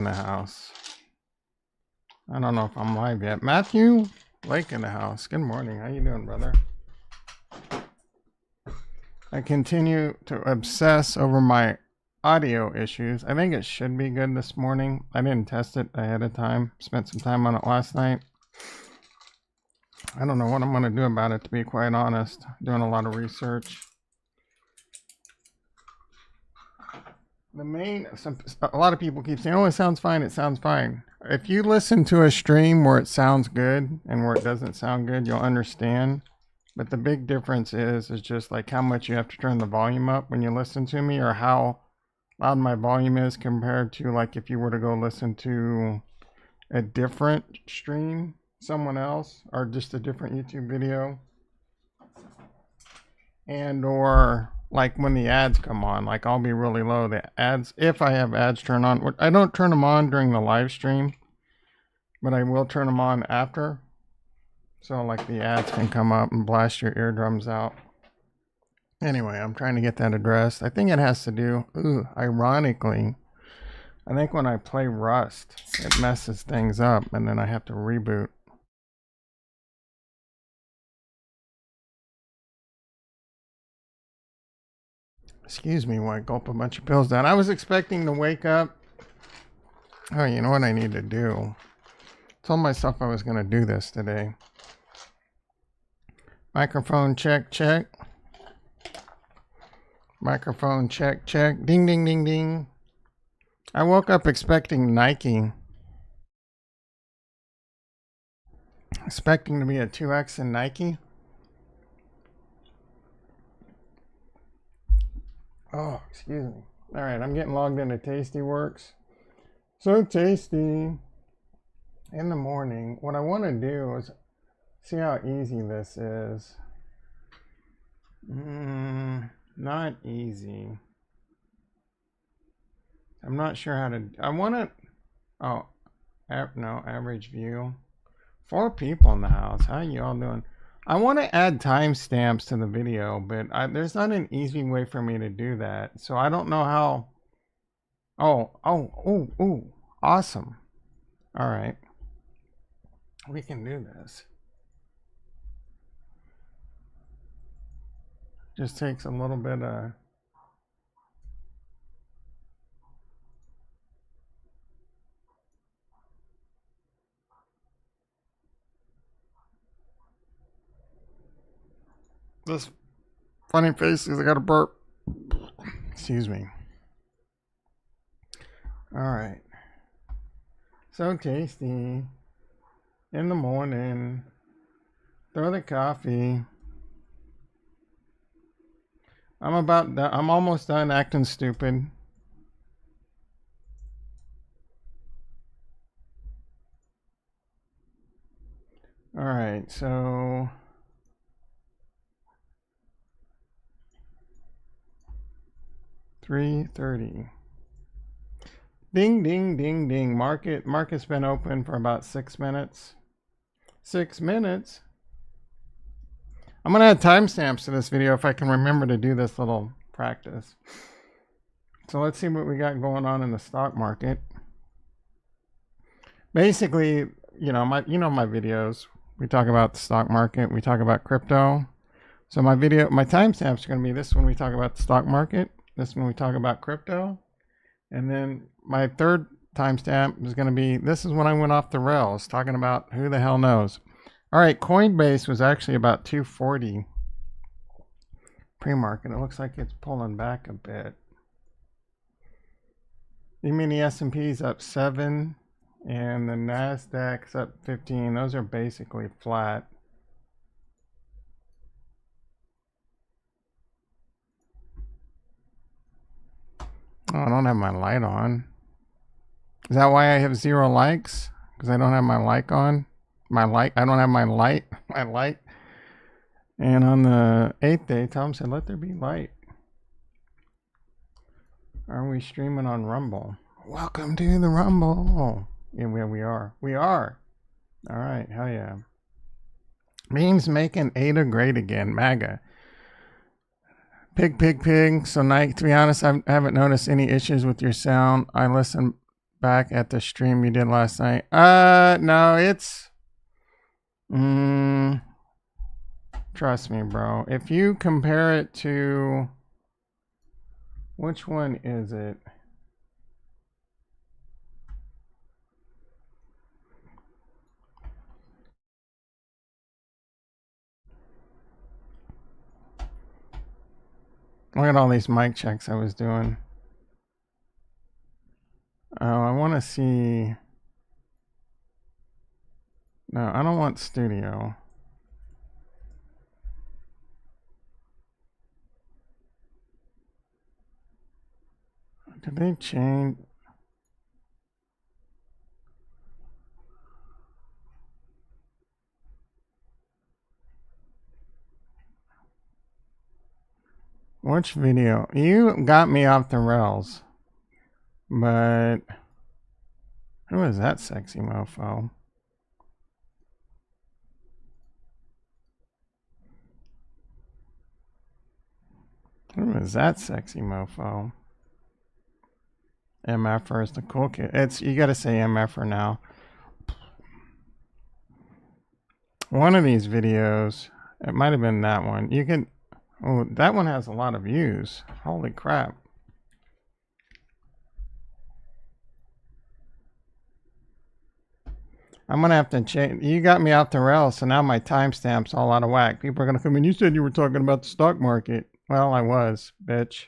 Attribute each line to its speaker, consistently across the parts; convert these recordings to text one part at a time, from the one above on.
Speaker 1: in the house. I don't know if I'm live yet. Matthew Lake in the house. Good morning. How you doing, brother? I continue to obsess over my audio issues. I think it should be good this morning. I didn't test it ahead of time. Spent some time on it last night. I don't know what I'm going to do about it, to be quite honest. Doing a lot of research. A lot of people keep saying, oh, it sounds fine, it sounds fine. If you listen to a stream where it sounds good and where it doesn't sound good, you'll understand. But the big difference is just like how much you have to turn the volume up when you listen to me, or how loud my volume is compared to like if you were to go listen to a different stream, someone else, or just a different YouTube video. And or like when the ads come on, like I'll be really low. The ads, if I have ads turned on, I don't turn them on during the live stream, but I will turn them on after. So like the ads can come up and blast your eardrums out. Anyway, I'm trying to get that addressed. I think it has to do, ironically, I think when I play Rust, it messes things up and then I have to reboot. Excuse me while I gulp a bunch of pills down. I was expecting to wake up. Oh, you know what I need to do? I told myself I was going to do this today. Microphone check, check. Microphone check, check. Ding, ding, ding, ding. I woke up expecting Nike. Expecting to be a 2X in Nike. Oh, excuse me. All right, I'm getting logged into Tastyworks. So tasty. In the morning, what I want to do is see how easy this is. Not easy. I'm not sure how to. I want to. Oh, no, average view. 4 people in the house. How you all doing? I want to add timestamps to the video, but there's not an easy way for me to do that. So I don't know how. Oh, awesome. All right. We can do this. Just takes a little bit of. This funny faces, I got a burp. Excuse me. All right. So tasty. In the morning. Throw the coffee. I'm almost done acting stupid. All right, so 3:30. Ding, ding, ding, ding. Market's been open for about 6 minutes. 6 minutes. I'm going to add timestamps to this video if I can remember to do this little practice. So let's see what we got going on in the stock market. Basically, my videos. We talk about the stock market. We talk about crypto. So my timestamps are going to be this when we talk about the stock market. This when we talk about crypto. And then my third timestamp is going to be, this is when I went off the rails, talking about who the hell knows. All right, Coinbase was actually about 240 pre-market. It looks like it's pulling back a bit. You mean the S&P's up 7 and the Nasdaq's up 15. Those are basically flat. Oh, I don't have my light on. Is that why I have 0 likes? Because I don't have my like on? I don't have my light. My light. And on the 8th day, Tom said, let there be light. Are we streaming on Rumble? Welcome to the Rumble. Yeah, we are. We are. All right. Hell yeah. Memes making Ada great again. Maga. Pig. So, Nike, to be honest, I haven't noticed any issues with your sound. I listen back at the stream you did last night. No, it's trust me, bro. If you compare it to which one is it? Look at all these mic checks I was doing. Oh, I want to see. No, I don't want studio. Did they change? Which video? You got me off the rails. But who is that sexy mofo? Who is that sexy mofo? MFer is the cool kid. It's you gotta say MFer now. One of these videos, it might have been that one. You can oh, that one has a lot of views. Holy crap. I'm gonna have to change. You got me off the rails, so now my timestamp's all out of whack. People are gonna come in. You said you were talking about the stock market. Well, I was, bitch.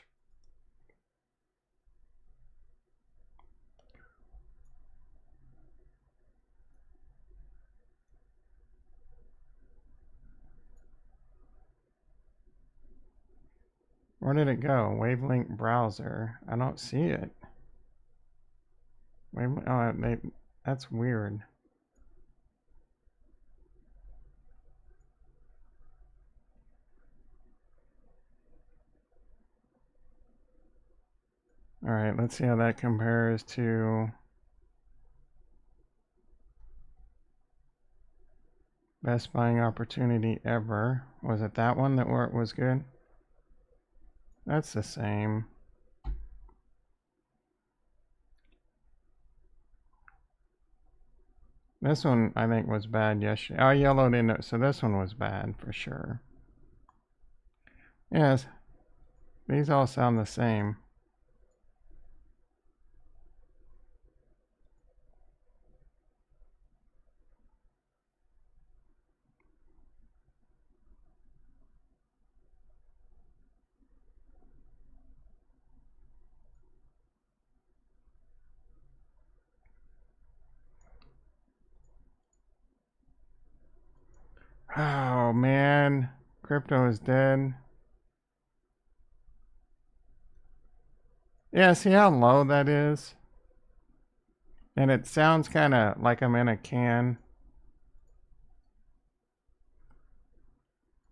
Speaker 1: Where did it go? Wavelength browser. I don't see it. That's weird. All right, let's see how that compares to best buying opportunity ever. Was it that one that was good? That's the same. This one I think was bad yesterday. Oh, yellowed in it, so this one was bad for sure. Yes, these all sound the same. Oh man, crypto is dead. Yeah, see how low that is? And it sounds kind of like I'm in a can.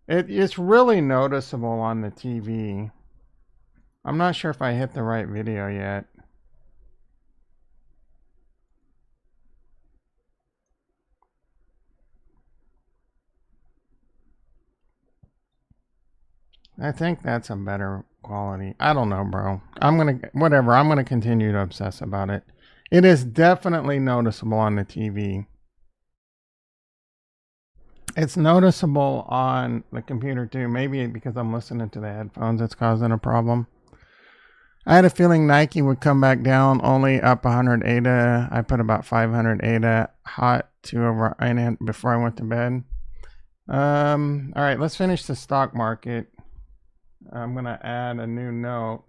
Speaker 1: It's really noticeable on the TV. I'm not sure if I hit the right video yet. I think that's a better quality. I don't know, bro. I'm gonna continue to obsess about it. It is definitely noticeable on the TV. It's noticeable on the computer too. Maybe because I'm listening to the headphones, it's causing a problem. I had a feeling Nike would come back down, only up 100 ADA. I put about 500 ADA hot to over before I went to bed. All right, let's finish the stock market. I'm gonna add a new note.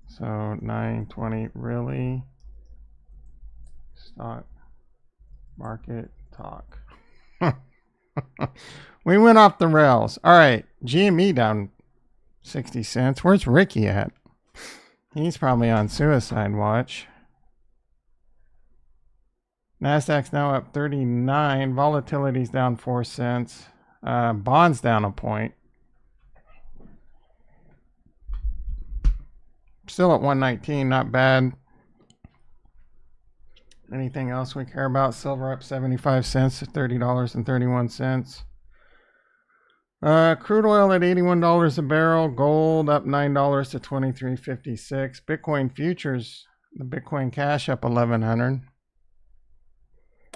Speaker 1: So 920 really stock market talk. We went off the rails. All right, GME down 60 cents. Where's Ricky at? He's probably on suicide watch. Nasdaq's now up 39. Volatility's down 4 cents. Bonds down a point. Still at 119, not bad. Anything else we care about? Silver up 75 cents to $30.31. Crude oil at $81 a barrel. Gold up $9 to 23.56. Bitcoin futures, the Bitcoin Cash up 1,100.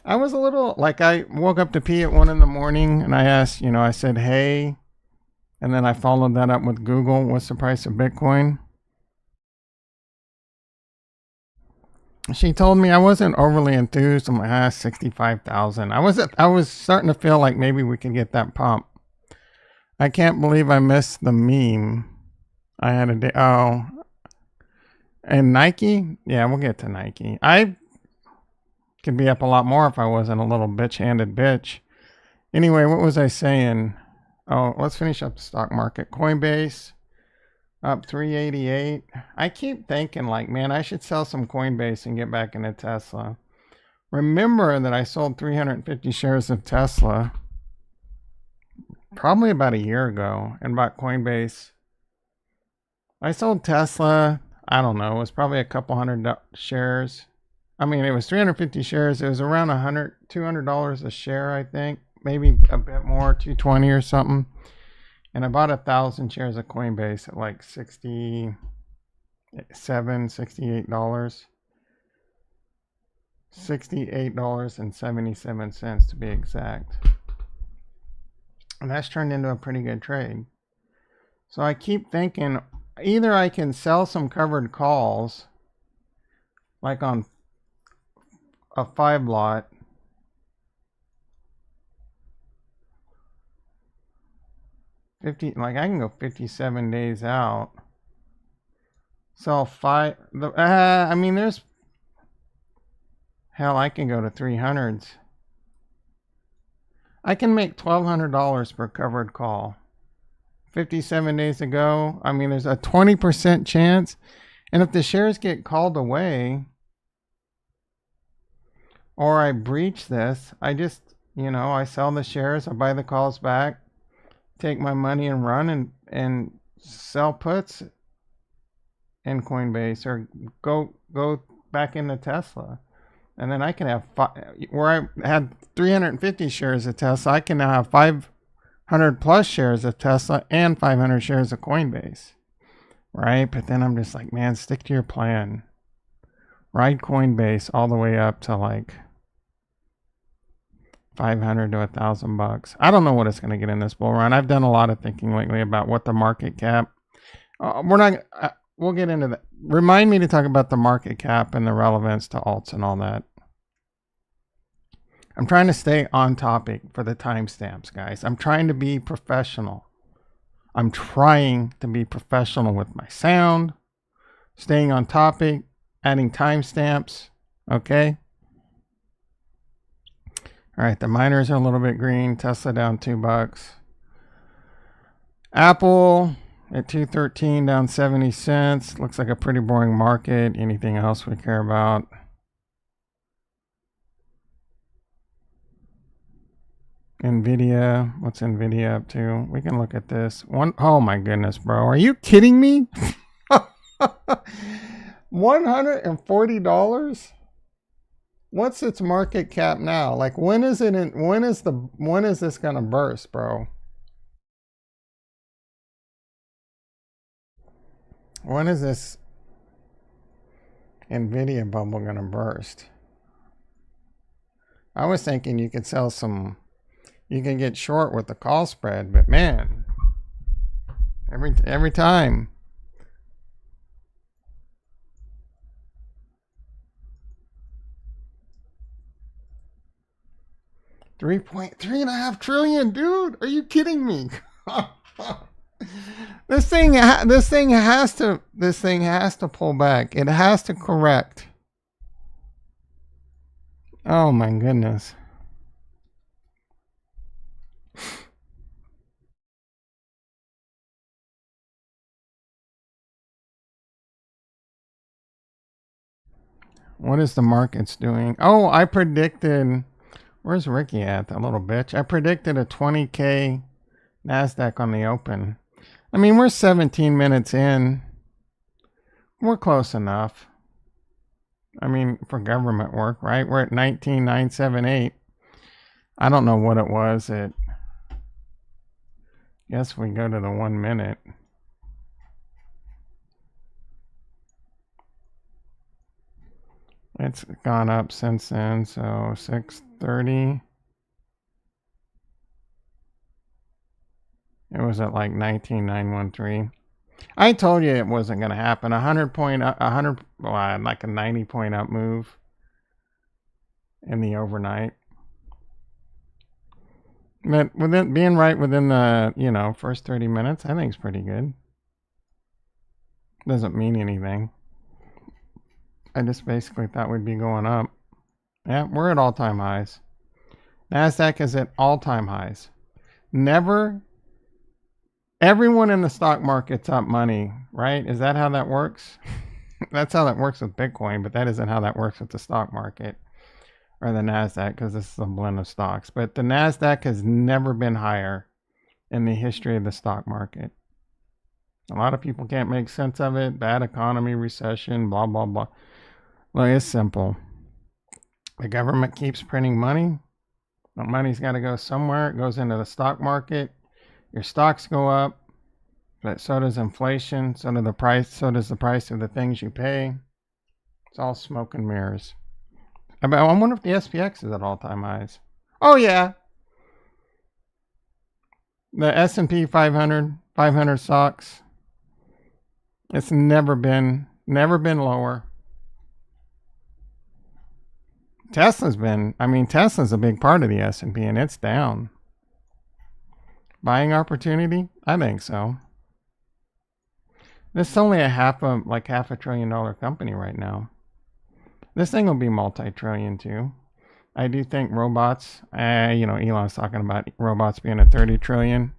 Speaker 1: I was a little like I woke up to pee at 1 in the morning, and I asked, I said, "Hey," and then I followed that up with Google. What's the price of Bitcoin? She told me I wasn't overly enthused. I'm like, 65,000. I was starting to feel like maybe we could get that pump. I can't believe I missed the meme. I had a day. Oh, and Nike? Yeah, we'll get to Nike. I could be up a lot more if I wasn't a little bitch-handed bitch. Anyway, what was I saying? Oh, let's finish up the stock market. Coinbase up 388. I keep thinking like, man, I should sell some Coinbase and get back into Tesla. Remember that I sold 350 shares of Tesla probably about a year ago and bought Coinbase. I sold Tesla, I don't know, it was probably a couple hundred shares. I mean, it was 350 shares. It was around $200 a share, I think. Maybe a bit more, 220 or something. And I bought 1,000 shares of Coinbase at like $68. $68.77 to be exact. And that's turned into a pretty good trade. So I keep thinking either I can sell some covered calls, like on a 5 lot, like I can go 57 days out. Sell 5. I mean, there's hell. I can go to 300s. I can make $1,200 per covered call. 57 days ago. I mean, there's a 20% chance, and if the shares get called away, or I breach this, I just, I sell the shares, I buy the calls back, take my money and run and sell puts in Coinbase or go back into Tesla. And then I can have where I had 350 shares of Tesla, I can now have 500 plus shares of Tesla and 500 shares of Coinbase. Right? But then I'm just like, man, stick to your plan. Ride Coinbase all the way up to like 500 to $1,000. I don't know what it's going to get in this bull run. I've done a lot of thinking lately about what the market cap. We'll get into that. Remind me to talk about the market cap and the relevance to alts and all that. I'm trying to stay on topic for the timestamps, guys. I'm trying to be professional. I'm trying to be professional with my sound, staying on topic, adding timestamps. Okay. All right, the miners are a little bit green. Tesla down $2. Apple at 213 down 70 cents. Looks like a pretty boring market. Anything else we care about? Nvidia. What's Nvidia up to? We can look at this. Oh my goodness, bro. Are you kidding me? $140? What's its market cap now? Like when is this gonna burst, bro? When is this Nvidia bubble gonna burst? I was thinking you could sell some, you can get short with the call spread, but man, every time. $3.5 trillion, dude. Are you kidding me? This thing has to pull back. It has to correct. Oh my goodness. What is the markets doing? Oh, I predicted. Where's Ricky at, that little bitch? I predicted a 20K NASDAQ on the open. I mean, we're 17 minutes in. We're close enough. I mean, for government work, right? We're at 19,978. I don't know what it was at Guess we go to the 1 minute. It's gone up since then, so 630. It was at like 19,913. I told you it wasn't going to happen. 100 point, 100, well, like a 90 point up move in the overnight. But within being right within the, first 30 minutes, I think it's pretty good. Doesn't mean anything. I just basically thought we'd be going up. Yeah, we're at all-time highs. NASDAQ is at all-time highs. Never, everyone in the stock market's up money, right? Is that how that works? That's how that works with Bitcoin, but that isn't how that works with the stock market or the NASDAQ, because this is a blend of stocks. But the NASDAQ has never been higher in the history of the stock market. A lot of people can't make sense of it. Bad economy, recession, blah, blah, blah. Well, it's simple. The government keeps printing money. The money's got to go somewhere. It goes into the stock market. Your stocks go up, but so does inflation. So does the price of the things you pay. It's all smoke and mirrors. I wonder if the SPX is at all-time highs. Oh yeah, the S&P 500 stocks. It's never been lower. Tesla's a big part of the S&P, and it's down. Buying opportunity? I think so. This is only half a $1 trillion company right now. This thing will be multi-trillion too. I do think robots, Elon's talking about robots being at 30 trillion.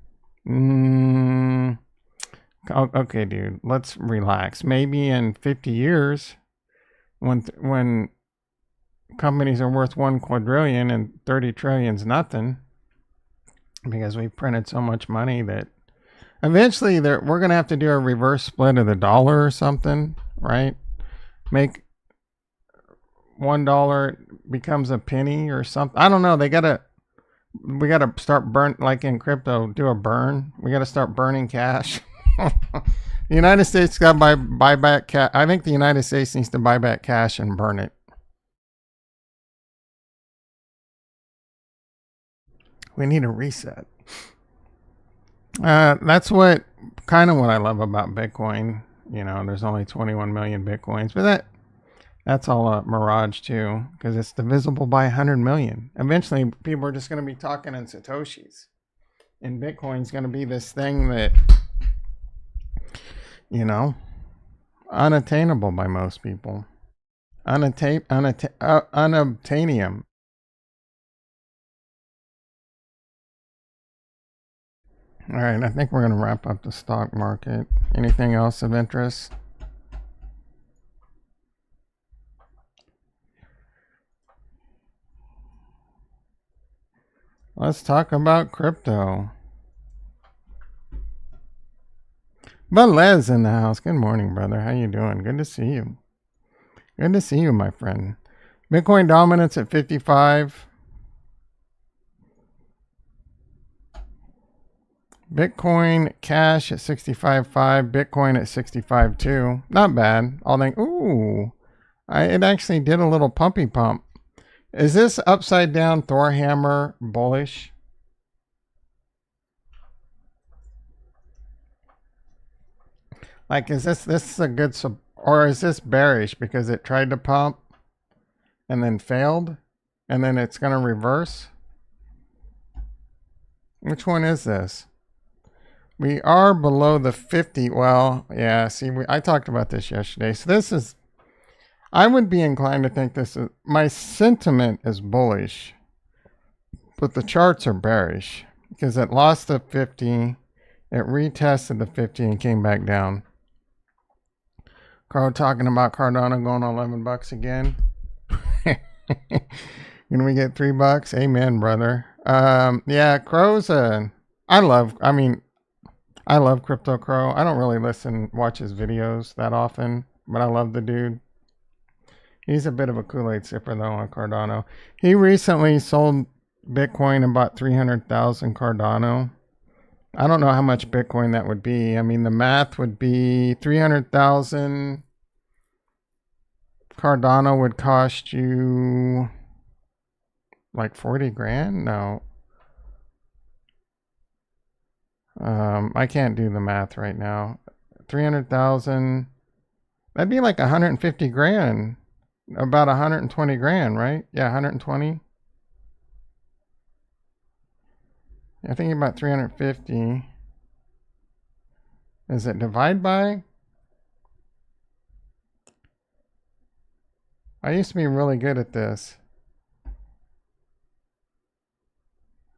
Speaker 1: Okay, dude, let's relax. Maybe in 50 years, when companies are worth 1 quadrillion and 30 trillion's nothing, because we've printed so much money that eventually we're going to have to do a reverse split of the dollar or something, right? Make $1 becomes a penny or something. I don't know. We gotta start like in crypto, do a burn. We gotta start burning cash. The United States got to buy back cash. I think the United States needs to buy back cash and burn it. We need a reset. That's what I love about Bitcoin. There's only 21 million Bitcoins, but that's all a mirage too, because it's divisible by 100 million. Eventually, people are just going to be talking in Satoshis, and Bitcoin's going to be this thing that, unattainable by most people. Unobtainium. All right, I think we're going to wrap up the stock market. Anything else of interest? Let's talk about crypto. Velez in the house. Good morning, brother. How you doing? Good to see you. Good to see you, my friend. Bitcoin dominance at 55. Bitcoin Cash at 65.5. Bitcoin at 65.2. Not bad. I'll think, ooh, it actually did a little pumpy pump. Is this upside down Thor hammer bullish? Like, is this a good or is this bearish because it tried to pump and then failed and then it's going to reverse? Which one is this? We are below the 50. Well, yeah, see, I talked about this yesterday. So this is, I would be inclined to think this is, my sentiment is bullish, but the charts are bearish because it lost the 50, it retested the 50 and came back down. Carl talking about Cardano going $11 again. Can we get $3? Amen, brother. Yeah, Crow's I love Crypto Crow. I don't really watch his videos that often, but I love the dude. He's a bit of a Kool-Aid sipper though on Cardano. He recently sold Bitcoin and bought 300,000 Cardano I don't know how much Bitcoin that would be. I mean, the math would be 300,000. Cardano would cost you like 40 grand? No. I can't do the math right now. 300,000. That'd be like 150 grand. About 120 grand, right? Yeah, 120. I think about 350. Is it divide by? I used to be really good at this.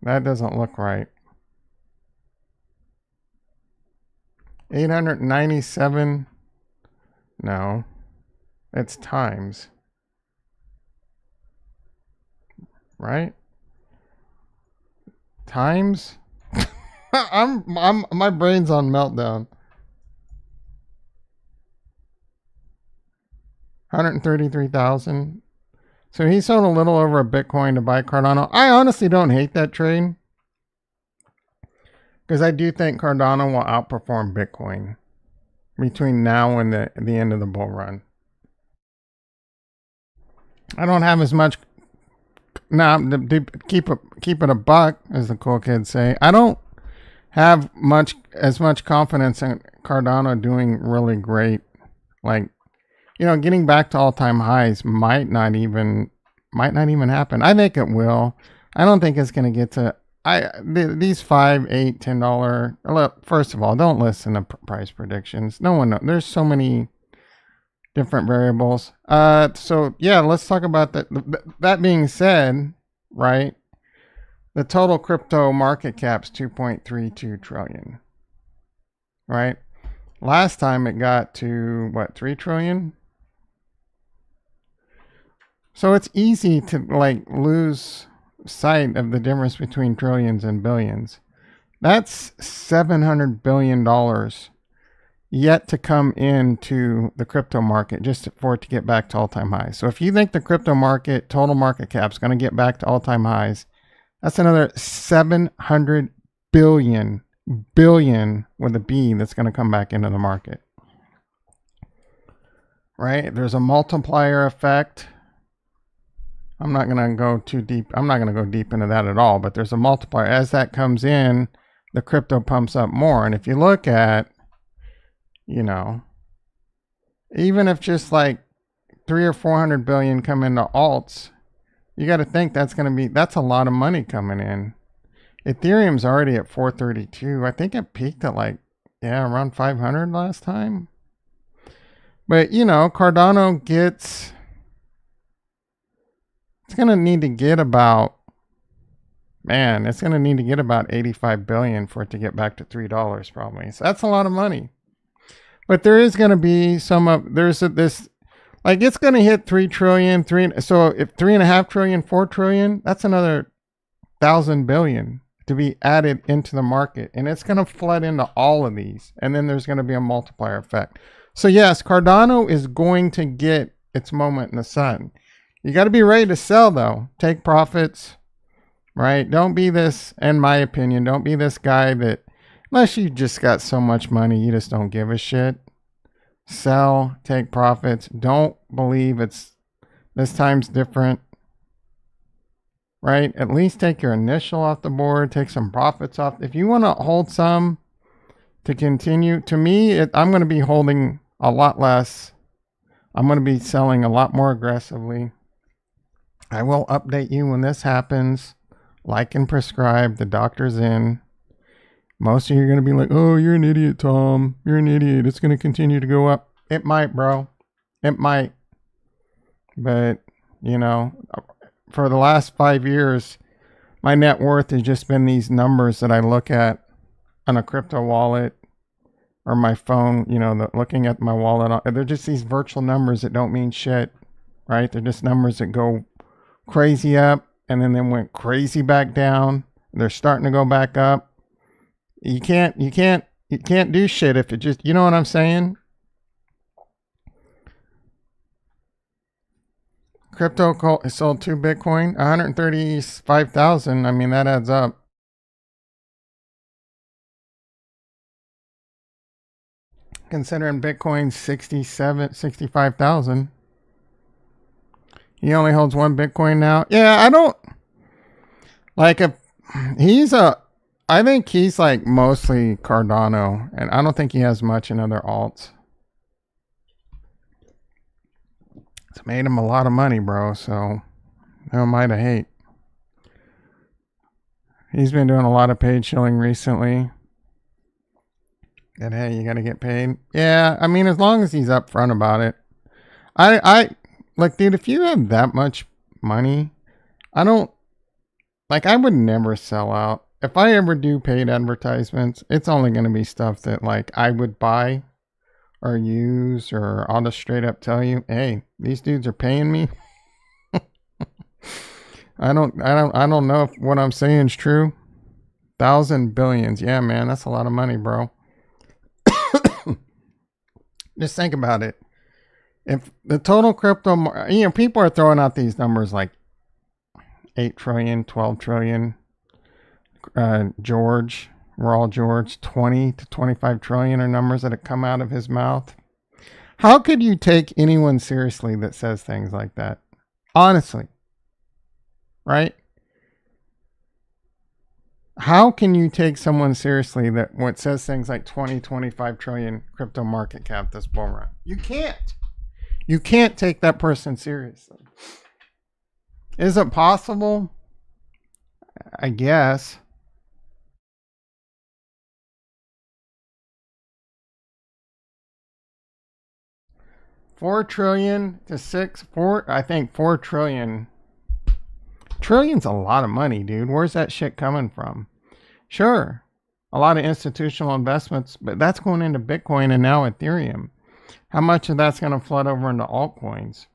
Speaker 1: That doesn't look right. 897. No, it's times, right? Times. My brain's on meltdown. 133,000. So he sold a little over a Bitcoin to buy Cardano. I honestly don't hate that trade because I do think Cardano will outperform Bitcoin between now and the end of the bull run. I don't have as much. Now, keep it a buck, as the cool kids say. I don't have as much confidence in Cardano doing really great. Like, getting back to all-time highs might not even happen. I think it will. I don't think it's going to get to these $5, $8, $10. Look, first of all, don't listen to price predictions. No one knows. There's so many different variables. So yeah, let's talk about that. That being said, right? The total crypto market cap's 2.32 trillion. Right? Last time it got to what, 3 trillion? So it's easy to lose sight of the difference between trillions and billions. That's $700 billion yet to come into the crypto market just for it to get back to all-time highs. So if you think the crypto market total market cap is going to get back to all-time highs, that's another 700 billion with a B that's going to come back into the market. Right? There's a multiplier effect. I'm not going to go too deep. I'm not going to go deep into that at all, but there's a multiplier. As that comes in, the crypto pumps up more. And if you look at, even if just like 300 or 400 billion come into alts, you got to think that's a lot of money coming in. Ethereum's already at 432. I think it peaked at around 500 last time. But Cardano it's going to need to get about, it's going to need to get about 85 billion for it to get back to $3 probably. So that's a lot of money. But there is going to be it's going to hit 3 trillion, so if 3.5 trillion, 4 trillion, that's another 1,000 billion to be added into the market. And it's going to flood into all of these. And then there's going to be a multiplier effect. So yes, Cardano is going to get its moment in the sun. You got to be ready to sell though. Take profits, right? Don't be this, in my opinion, don't be this guy that, unless you just got so much money, you just don't give a shit. Sell, take profits. Don't believe this time's different, right? At least take your initial off the board, take some profits off. If you want to hold some to continue, to me, I'm going to be holding a lot less. I'm going to be selling a lot more aggressively. I will update you when this happens. Like and prescribe. The doctor's in. Most of you are going to be like, oh, you're an idiot, Tom. You're an idiot. It's going to continue to go up. It might, bro. It might. But, for the last 5 years, my net worth has just been these numbers that I look at on a crypto wallet or my phone, looking at my wallet. They're just these virtual numbers that don't mean shit, right? They're just numbers that go crazy up and then they went crazy back down. They're starting to go back up. You can't do shit if it just, you know what I'm saying? Crypto sold 2 Bitcoin, 135,000. I mean, that adds up. considering Bitcoin's 65,000. He only holds one Bitcoin now. Yeah, I don't like if I think he's like mostly Cardano, and I don't think he has much in other alts. It's made him a lot of money, bro, so who am I to hate? He's been doing a lot of paid shilling recently. And hey, you gotta get paid. Yeah, I mean, as long as he's upfront about it. I like, dude, if you have that much money, I would never sell out. If I ever do paid advertisements, it's only gonna be stuff that like I would buy or use, or I'll just straight up tell you, hey, these dudes are paying me. I don't know if what I'm saying is true. 1,000 billions. Yeah, man, that's a lot of money, bro. Just think about it. If the total crypto, people are throwing out these numbers like 8 trillion, 12 trillion. George, 20 to 25 trillion are numbers that have come out of his mouth. How could you take anyone seriously that says things like that? Honestly. Right? How can you take someone seriously that what says things like 20, 25 trillion crypto market cap this bull run? You can't. You can't take that person seriously. Is it possible? I guess. $4 trillion to 4, I think 4 trillion. Trillion's a lot of money, dude. Where's that shit coming from? Sure, a lot of institutional investments, but that's going into Bitcoin and now Ethereum. How much of that's going to flood over into altcoins?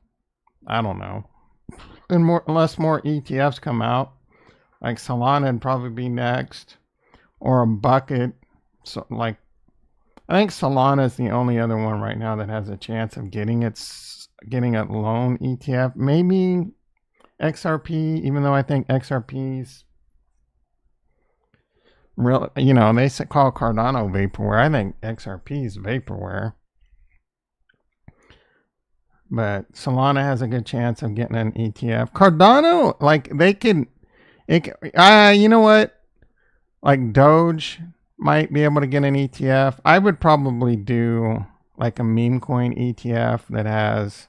Speaker 1: I don't know. And unless more ETFs come out, like Solana would probably be next, or a bucket. So, like, I think Solana is the only other one right now that has a chance of getting a loan ETF. Maybe XRP, even though I think XRP's real, they call Cardano vaporware. I think XRP is vaporware. But Solana has a good chance of getting an ETF. Cardano, like you know what? Like Doge might be able to get an ETF. I would probably do like a meme coin ETF that has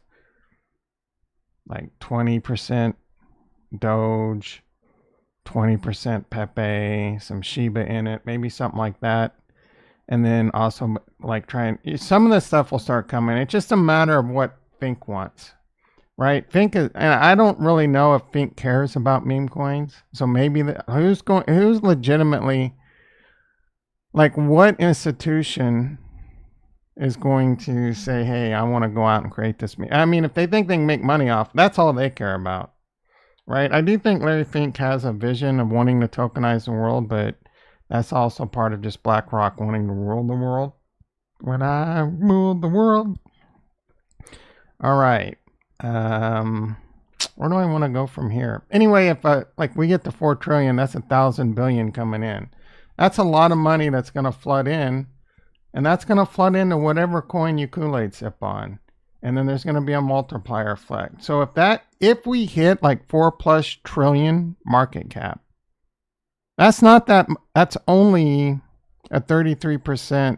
Speaker 1: like 20% Doge, 20% Pepe, some Shiba in it, maybe something like that. And then also like some of the stuff will start coming. It's just a matter of what Fink wants, right? And I don't really know if Fink cares about meme coins. So maybe who's legitimately, like, what institution is going to say, hey, I want to go out and create this meme? I mean, if they think they can make money off, that's all they care about, right? I do think Larry Fink has a vision of wanting to tokenize the world, but that's also part of just BlackRock wanting to rule the world. When I rule the world. All right. Where do I want to go from here? Anyway, if we get to 4 trillion, that's 1,000 billion coming in. That's a lot of money that's going to flood in, and that's going to flood into whatever coin you Kool-Aid sip on. And then there's going to be a multiplier effect. So if we hit like 4+ trillion market cap, that's only a 33%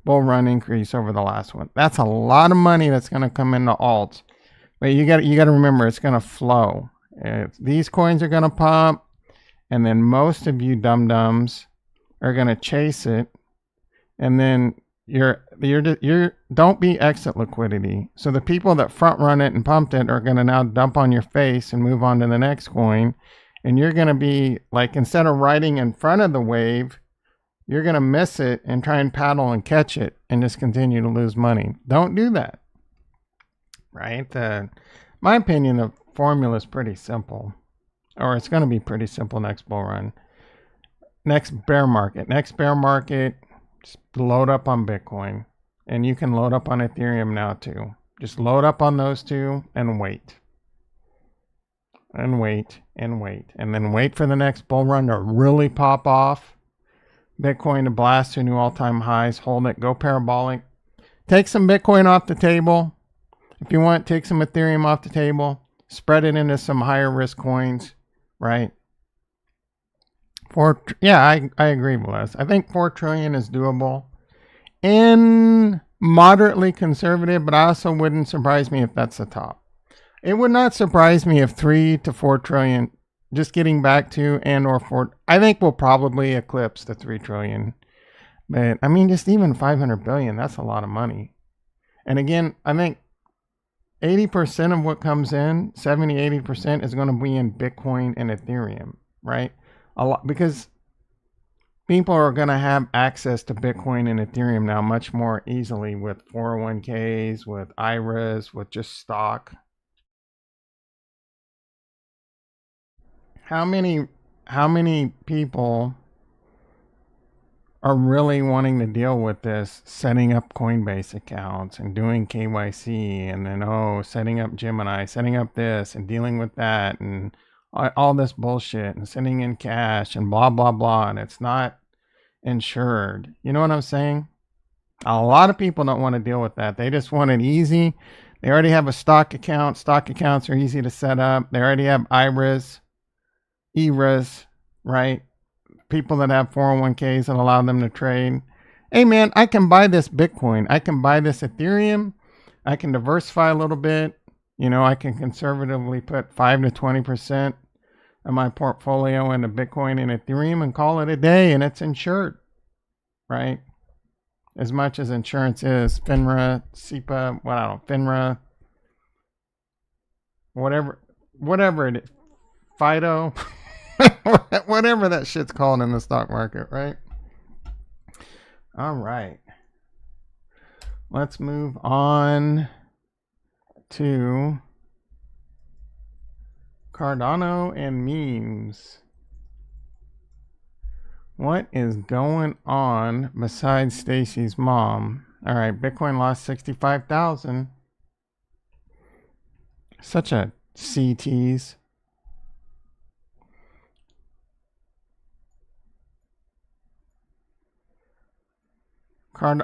Speaker 1: bull run increase over the last one. That's a lot of money that's going to come into alts. But you got to remember, it's going to flow. These coins are going to pump, and then most of you dum-dums are going to chase it, and then you're don't be exit liquidity. So the people that front run it and pumped it are going to now dump on your face and move on to the next coin, and you're going to be like, instead of riding in front of the wave, you're going to miss it and try and paddle and catch it and just continue to lose money. Don't do that. Right? My opinion, the formula is pretty simple. Or it's going to be pretty simple next bull run. Next bear market, just load up on Bitcoin. And you can load up on Ethereum now too. Just load up on those two and wait. And wait and wait. And then wait for the next bull run to really pop off. Bitcoin to blast to new all-time highs, hold it, go parabolic, Take some Bitcoin off the table. If you want, take some Ethereum off the table. Spread it into some higher risk coins, right? I agree, Bless. I think 4 trillion is doable and moderately conservative, but also wouldn't surprise me if that's the top. It would not surprise me if 3 to 4 trillion, just getting back to and or 4, I think we'll probably eclipse the 3 trillion. But I mean, just even 500 billion, that's a lot of money. And again, I think 80% of what comes in, 70-80% is going to be in Bitcoin and Ethereum, right? A lot, because people are going to have access to Bitcoin and Ethereum now much more easily with 401ks, with IRAs, with just stock. How many people are really wanting to deal with this, setting up Coinbase accounts and doing KYC and then setting up Gemini, setting up this and dealing with that and all this bullshit and sending in cash and blah blah blah, and it's not insured. You know what I'm saying? A lot of people don't want to deal with that. They just want it easy. They already have a stock account. Stock accounts are easy to set up. They already have IRAs, ERAs, right? People that have 401ks that allow them to trade. Hey man, I can buy this Bitcoin. I can buy this Ethereum. I can diversify a little bit. I can conservatively put 5 to 20% of my portfolio into Bitcoin and Ethereum and call it a day, and it's insured, right? As much as insurance is, FINRA, SEPA, FINRA, whatever it is, FIDO, whatever that shit's called in the stock market, right? All right. Let's move on to Cardano and Memes. What is going on besides Stacy's mom? All right, Bitcoin lost 65,000. Such a CTs.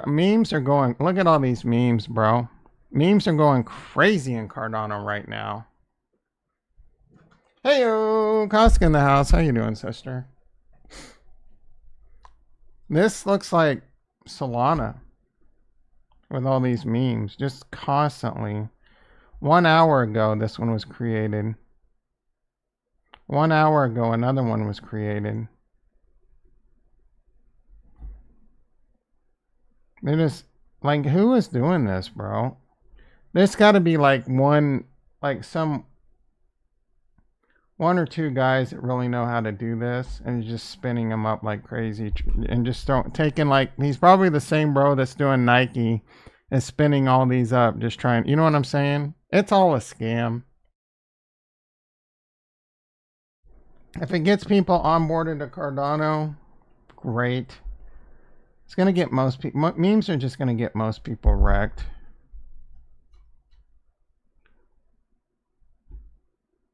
Speaker 1: Memes are going, look at all these memes, bro. Memes are going crazy in Cardano right now. Hey-o, Koska in the house. How you doing, sister? This looks like Solana with all these memes, just constantly. 1 hour ago, this one was created. 1 hour ago, another one was created. They're just, like, who is doing this, bro? There's got to be, like, one or two guys that really know how to do this and just spinning them up like crazy and just taking, like, he's probably the same bro that's doing Nike and spinning all these up, just trying, you know what I'm saying? It's all a scam. If it gets people onboarded to Cardano, great. It's going to get most people, memes are just going to get most people wrecked.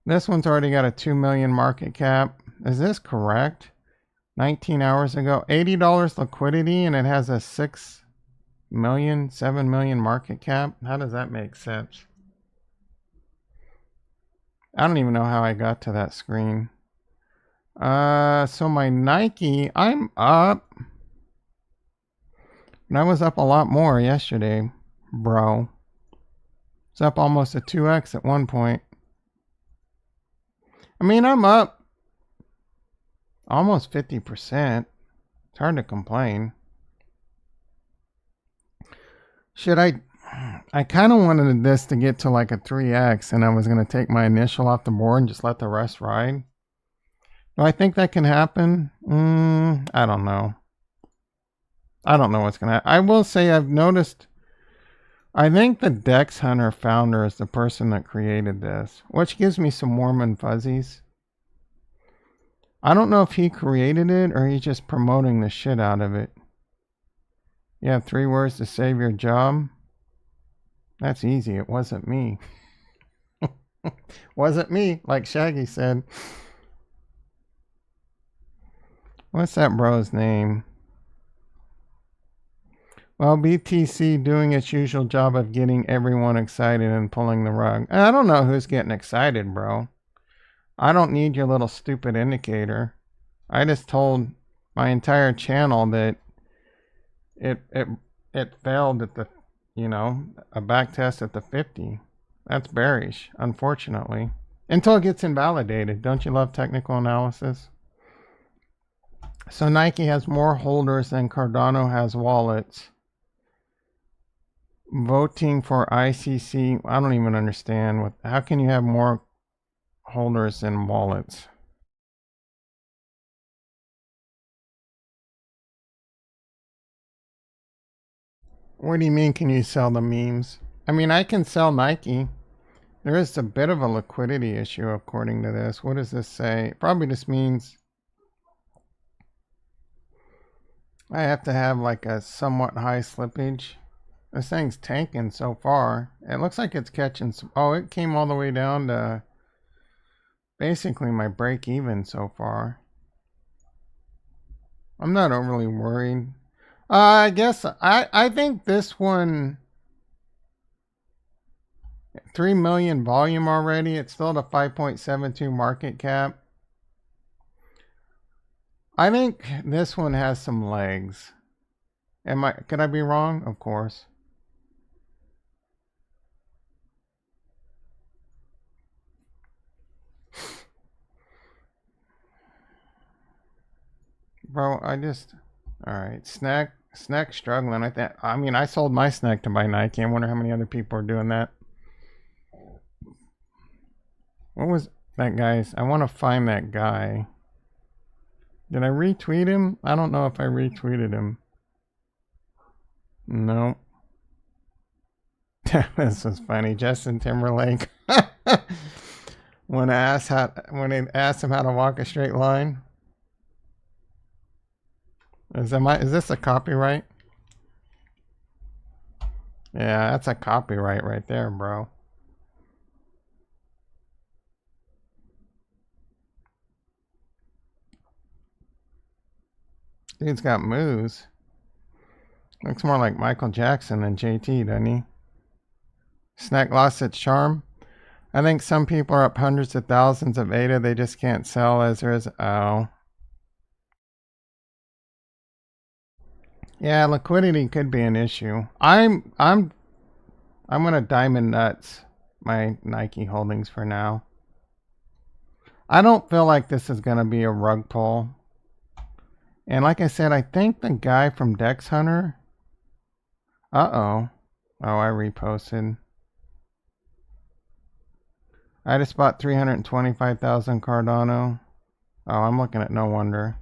Speaker 1: This one's already got a 2 million market cap. Is this correct? 19 hours ago, $80 liquidity, and it has a 6 million, 7 million market cap. How does that make sense? I don't even know how I got to that screen. So my Nike, I'm up. And I was up a lot more yesterday, bro. It's up almost a 2x at one point. I mean, I'm up almost 50%. It's hard to complain. I kind of wanted this to get to like a 3x, and I was going to take my initial off the board and just let the rest ride. Do I think that can happen? I don't know. I don't know what's going to happen. I will say I've noticed, I think the Dex Hunter founder is the person that created this, which gives me some warm and fuzzies. I don't know if he created it or he's just promoting the shit out of it. You have 3 words to save your job. That's easy. It wasn't me. Wasn't me, like Shaggy said. What's that bro's name? Well, BTC doing its usual job of getting everyone excited and pulling the rug. I don't know who's getting excited, bro. I don't need your little stupid indicator. I just told my entire channel that it failed at the, a back test at the 50. That's bearish, unfortunately. Until it gets invalidated. Don't you love technical analysis? So Nike has more holders than Cardano has wallets. Voting for ICC, I don't even understand. How can you have more holders than wallets? What do you mean, can you sell the memes? I mean, I can sell Nike. There is a bit of a liquidity issue according to this. What does this say? It probably just means I have to have like a somewhat high slippage. This thing's tanking so far. It looks like it's catching some. Oh, it came all the way down to basically my break even so far. I'm not overly worried. I guess I think this one 3 million volume already. It's still at a 5.72 market cap. I think this one has some legs. Could I be wrong? Of course. Bro, alright, snack struggling. I mean, I sold my snack to buy Nike. I wonder how many other people are doing that. What was that guy's? I want to find that guy. Did I retweet him? I don't know if I retweeted him. No. This was funny. Justin Timberlake. when they asked him how to walk a straight line. Is this a copyright? Yeah, that's a copyright right there, bro. Dude's got moves. Looks more like Michael Jackson than JT, doesn't he? Snack lost its charm. I think some people are up hundreds of thousands of ADA. They just can't sell as there is. Oh. Yeah, liquidity could be an issue. I'm gonna diamond nuts my Nike holdings for now. I don't feel like this is gonna be a rug pull. And like I said, I think the guy from Dex Hunter. Oh, I reposted. I just bought 325,000 Cardano. Oh, I'm looking at no wonder.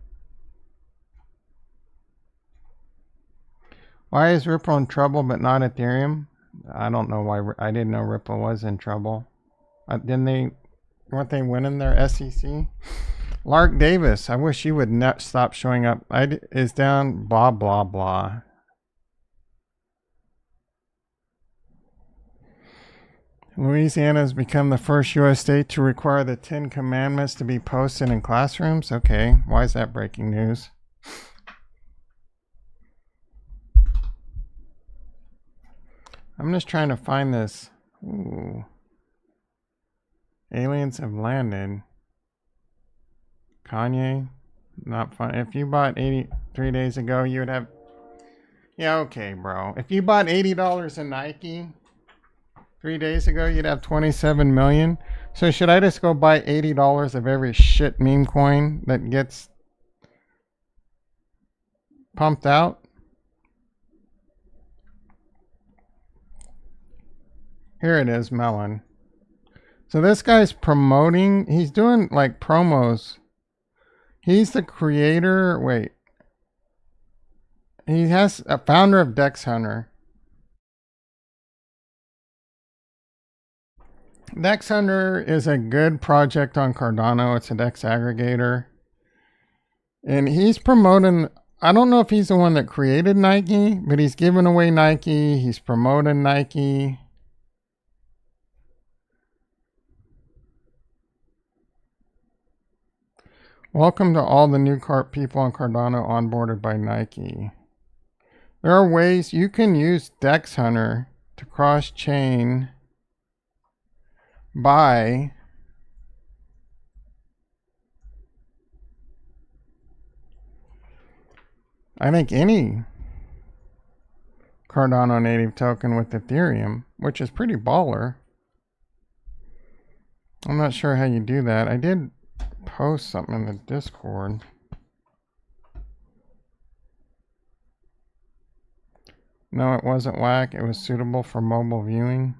Speaker 1: Why is Ripple in trouble but not Ethereum? I don't know why. I didn't know Ripple was in trouble. Weren't they winning their SEC? Lark Davis, I wish you would not stop showing up. Is down, blah, blah, blah. Louisiana has become the first U.S. state to require the 10 Commandments to be posted in classrooms. Okay, why is that breaking news? I'm just trying to find this. Ooh. Aliens have landed. Kanye, not fun. If you bought 83 days ago, you would have. Yeah, okay, bro. If you bought $80 in Nike 3 days ago, you'd have 27 million. So should I just go buy $80 of every shit meme coin that gets pumped out? Here it is, Melon. So this guy's promoting. He's doing like promos. He's the creator. Wait. He has a founder of Dex Hunter. Dex Hunter is a good project on Cardano. It's a Dex aggregator. And he's promoting. I don't know if he's the one that created Nike, but he's giving away Nike. He's promoting Nike. Welcome to all the new people on Cardano onboarded by Nike. There are ways you can use Dex Hunter to cross-chain by I think any Cardano native token with Ethereum, which is pretty baller. I'm not sure how you do that. I did post something in the Discord. No, it wasn't whack. It was suitable for mobile viewing.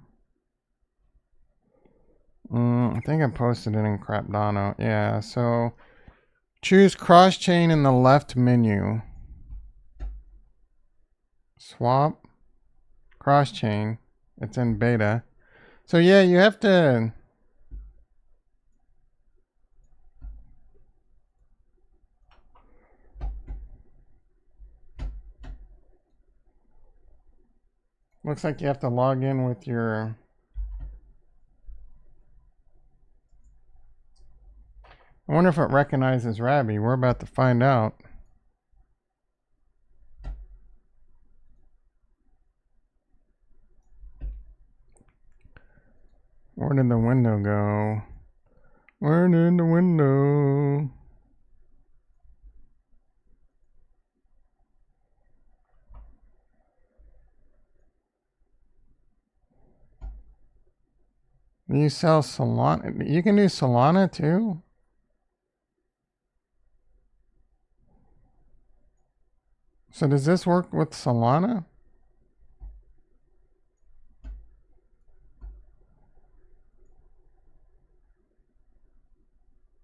Speaker 1: I think I posted it in Cardano. Yeah, so choose cross-chain in the left menu. Swap. Cross-chain. It's in beta. So yeah, you have to... Looks like you have to log in with your... I wonder if it recognizes Rabby. We're about to find out. Where did the window go? Where did the window? You sell Solana? You can do Solana too? So does this work with Solana?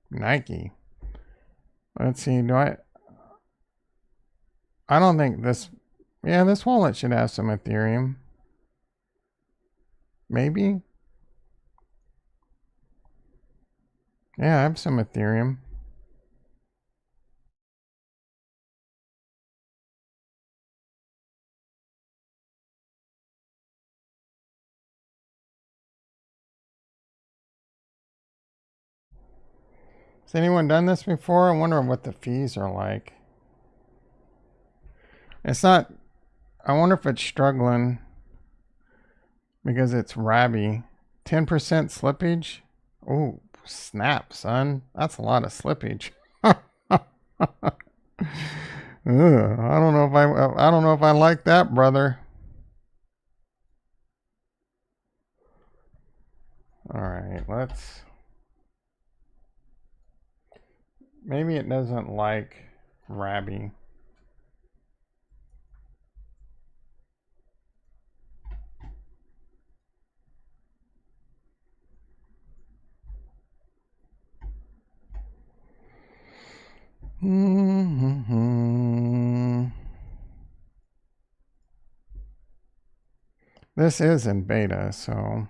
Speaker 1: Nike. Let's see, I don't think this... Yeah, this wallet should have some Ethereum. Maybe? Yeah, I have some Ethereum. Has anyone done this before? I wonder what the fees are like. It's not... I wonder if it's struggling because it's Rabby. 10% slippage? Oh, snap, son. That's a lot of slippage. Ugh, I don't know if I like that, brother. All right, let's... Maybe it doesn't like Rabby. This is in beta, so...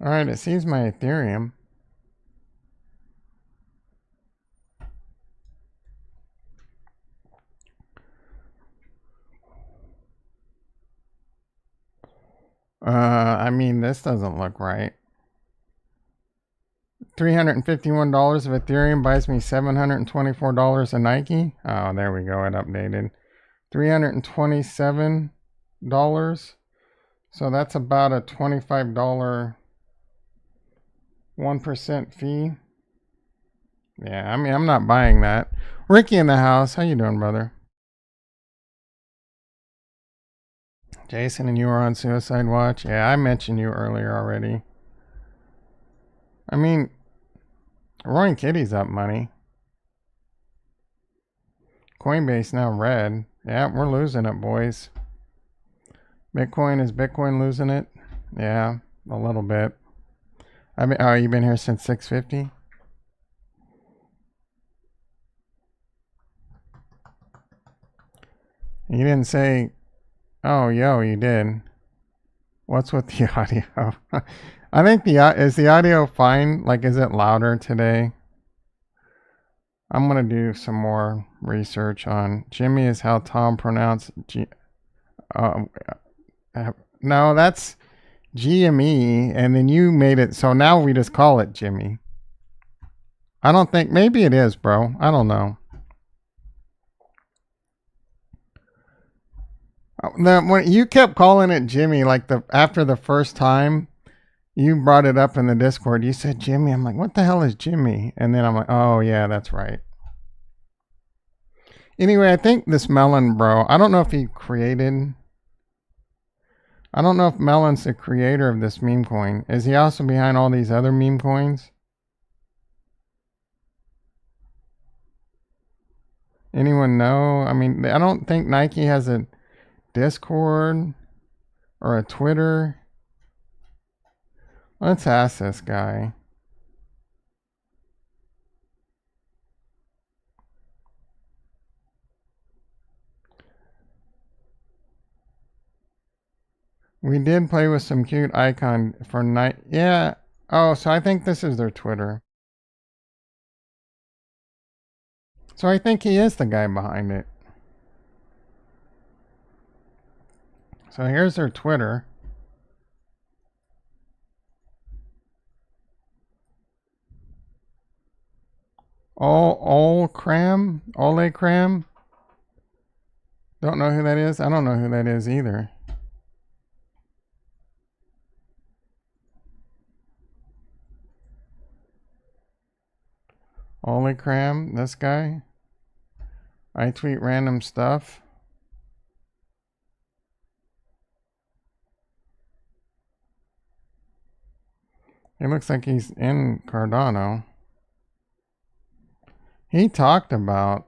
Speaker 1: Alright, it sees my Ethereum. I mean, this doesn't look right. $351 of Ethereum buys me $724 of Nike. Oh, there we go. It updated. $327. So that's about a $25 1% fee. Yeah, I mean, I'm not buying that. Ricky in the house. How you doing, brother? Jason and you are on Suicide Watch. Yeah, I mentioned you earlier already. I mean, Roaring Kitty's up money. Coinbase now red. Yeah, we're losing it, boys. Is Bitcoin losing it? Yeah, a little bit. Oh, you've been here since 650? You didn't say, oh, yo, you did. What's with the audio? I think is the audio fine? Like, is it louder today? I'm going to do some more research on Jimmy is how Tom pronounced no, that's GME, and then you made it so now we just call it Jimmy. I don't think, maybe it is, bro. I don't know. When you kept calling it Jimmy, like after the first time you brought it up in the Discord, you said Jimmy. I'm like, what the hell is Jimmy? And then I'm like, oh yeah, that's right. Anyway, I think this Melon bro, I don't know if he created. I don't know if Melon's the creator of this meme coin. Is he also behind all these other meme coins? Anyone know? I mean, I don't think Nike has a Discord or a Twitter. Let's ask this guy. We did play with some cute icon for night. Yeah. Oh, so I think this is their Twitter. So I think he is the guy behind it. So here's their Twitter. Ole Cram? Don't know who that is? I don't know who that is either. Ole Cram, this guy. I tweet random stuff. It looks like he's in Cardano. He talked about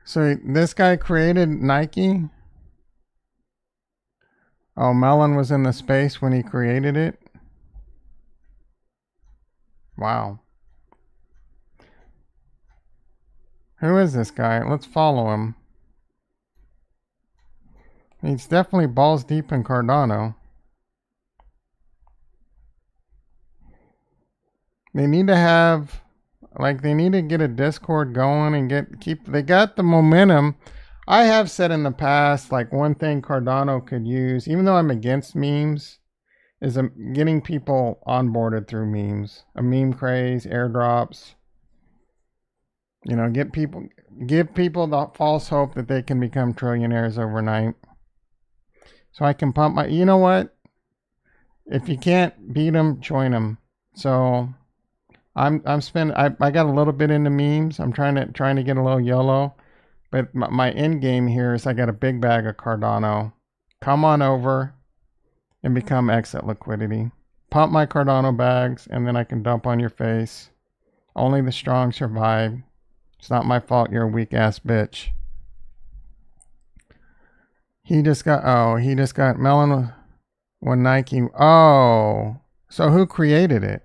Speaker 1: so this guy created Nike. Oh, Melon was in the space when he created it. Wow. Who is this guy? Let's follow him. He's definitely balls deep in Cardano. They need to have, like, they need to get a Discord going and they got the momentum. I have said in the past, like, one thing Cardano could use, even though I'm against memes, is getting people onboarded through memes. A meme craze, airdrops. You know, give people the false hope that they can become trillionaires overnight. So I can pump you know what? If you can't beat them, join them. So I'm spending. I got a little bit into memes. I'm trying to get a little YOLO, but my end game here is I got a big bag of Cardano. Come on over and become exit liquidity. Pump my Cardano bags, and then I can dump on your face. Only the strong survive. It's not my fault you're a weak ass bitch. He just got Melon when Nike. Oh, so who created it?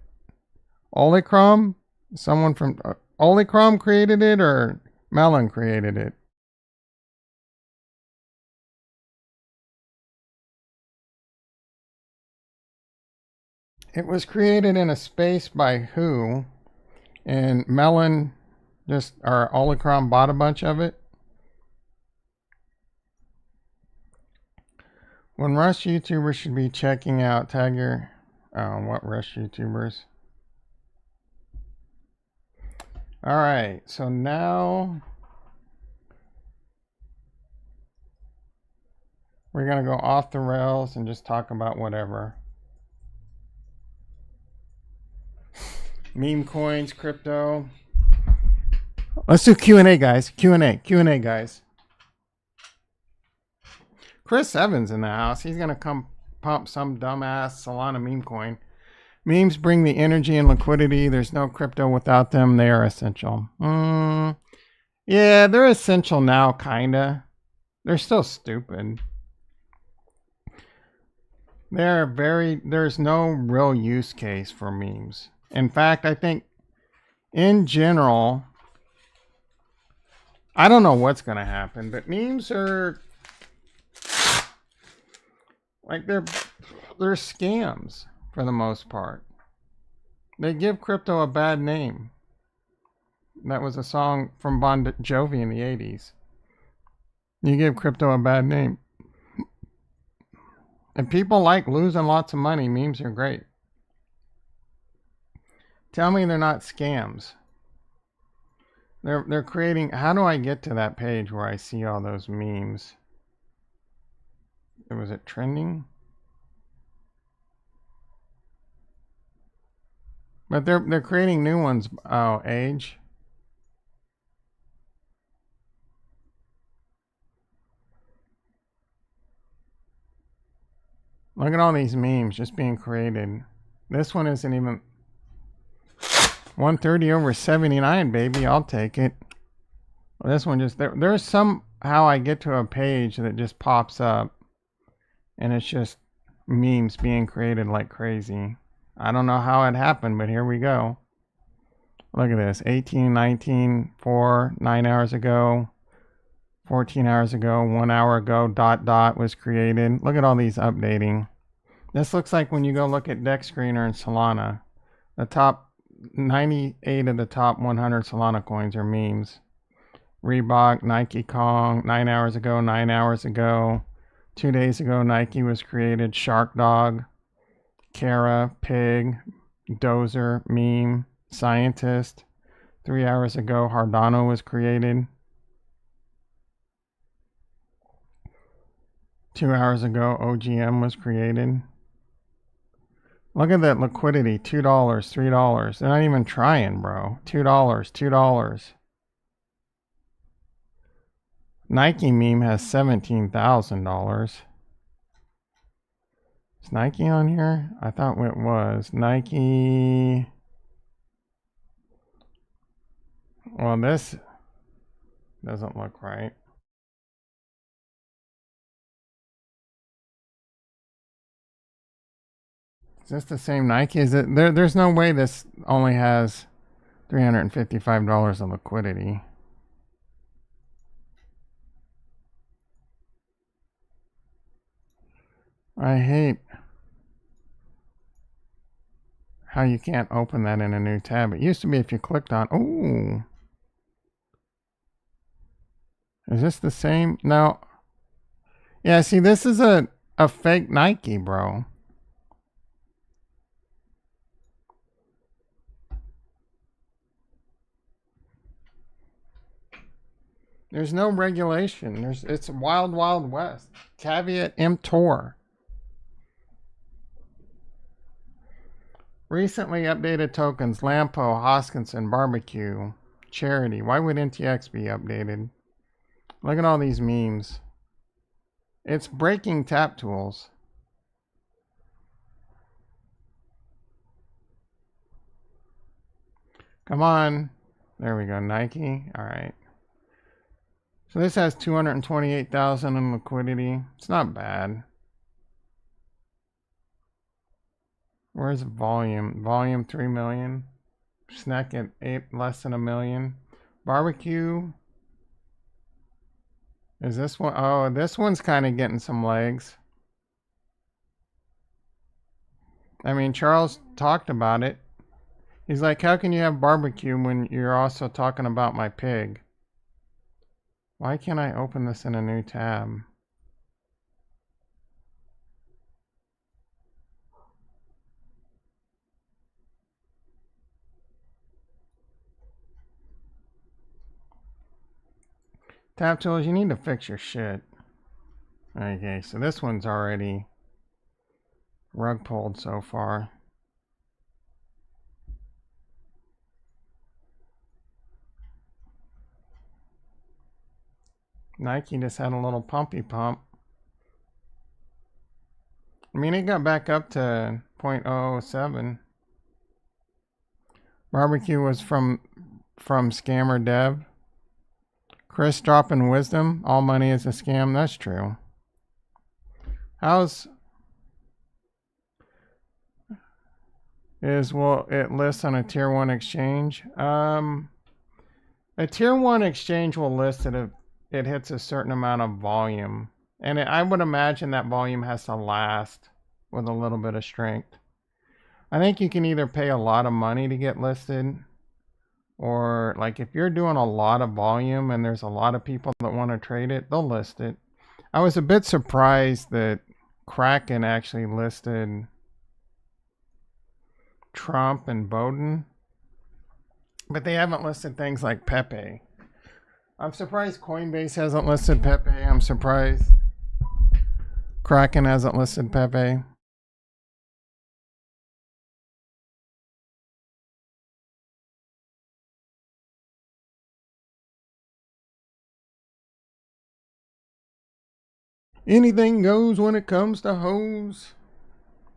Speaker 1: Olicrom? Someone from Olicrom created it, or Melon created it? It was created in a space by who? And Melon or Olicrom bought a bunch of it. When Rush YouTubers should be checking out, tag your, what Rush YouTubers? All right, so now we're going to go off the rails and just talk about whatever. Meme coins, crypto. Let's do Q&A, guys. Q&A, guys. Chris Evans in the house. He's going to come pump some dumbass Solana meme coin. Memes bring the energy and liquidity. There's no crypto without them. They are essential. Yeah, they're essential now, kinda. They're still stupid. There's no real use case for memes. In fact, I think in general, I don't know what's going to happen, but memes are like they're scams for the most part. They give crypto a bad name. That was a song from Bon Jovi in the 80s. You give crypto a bad name. If people like losing lots of money, memes are great. Tell me they're not scams. They're creating. How do I get to that page where I see all those memes? Was it trending? But they're creating new ones. Oh, age. Look at all these memes just being created. This one isn't even 130 over 79, baby. I'll take it. Well, this one just there's somehow I get to a page that just pops up, and it's just memes being created like crazy. I don't know how it happened, but here we go. Look at this. 18, 19, 4, 9 hours ago, 14 hours ago, 1 hour ago, ... was created. Look at all these updating. This looks like when you go look at Deck Screener and Solana. The top 98 of the top 100 Solana coins are memes. Reebok, Nike Kong, 9 hours ago, 9 hours ago. 2 days ago, Nike was created. Shark Dog, Kara, Pig, Dozer, Meme, Scientist. 3 hours ago, Cardano was created. 2 hours ago, OGM was created. Look at that liquidity. $2, $3. They're not even trying, bro. $2, $2. Nike meme has $17,000. Is Nike on here? I thought it was. Nike. Well, this doesn't look right. Is this the same Nike? Is it there's no way this only has $355 of liquidity. I hate how you can't open that in a new tab. It used to be if you clicked on, ooh. Is this the same? No. Yeah, see, this is a fake Nike, bro. There's no regulation. It's wild, wild west. Caveat emptor. Recently updated tokens: Lampo, Hoskinson, Barbecue, Charity. Why would NTX be updated? Look at all these memes. It's breaking tap tools. Come on. There we go. Nike. All right. So this has 228,000 in liquidity. It's not bad. Where's volume? Volume 3 million. Snack at 8, less than a million. Barbecue. Is this one? Oh, this one's kind of getting some legs. I mean, Charles talked about it. He's like, how can you have barbecue when you're also talking about my pig? Why can't I open this in a new tab? Tab tools, you need to fix your shit. Okay, so this one's already rug pulled so far. Nike just had a little pumpy pump. I mean, it got back up to 0.007. Barbecue was from Scammer Dev. Chris dropping wisdom. All money is a scam. That's true. Will it list on a tier 1 exchange? A tier 1 exchange will list it if it hits a certain amount of volume. And I would imagine that volume has to last with a little bit of strength. I think you can either pay a lot of money to get listed, Or like if you're doing a lot of volume and there's a lot of people that want to trade it, they'll list it. I was a bit surprised that Kraken actually listed Trump and Bowden, but they haven't listed things like Pepe. I'm surprised Coinbase hasn't listed Pepe. I'm surprised Kraken hasn't listed Pepe. Anything goes when it comes to hoes.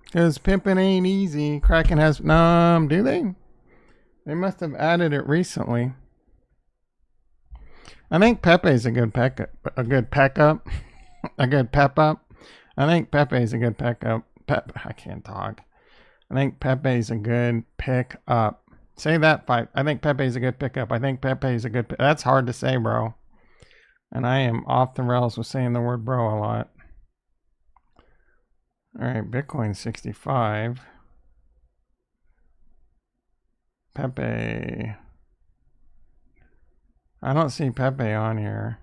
Speaker 1: Because pimping ain't easy. Kraken has... do they? They must have added it recently. I think Pepe's a good peck up. A good peck up. A good pep up. I think Pepe's a good peck up. I can't talk. I think Pepe's a good pick up. Say that, fight. I think Pepe's a good pickup. I think Pepe's a good... That's hard to say, bro. And I am off the rails with saying the word bro a lot. Alright, Bitcoin 65. Pepe. I don't see Pepe on here.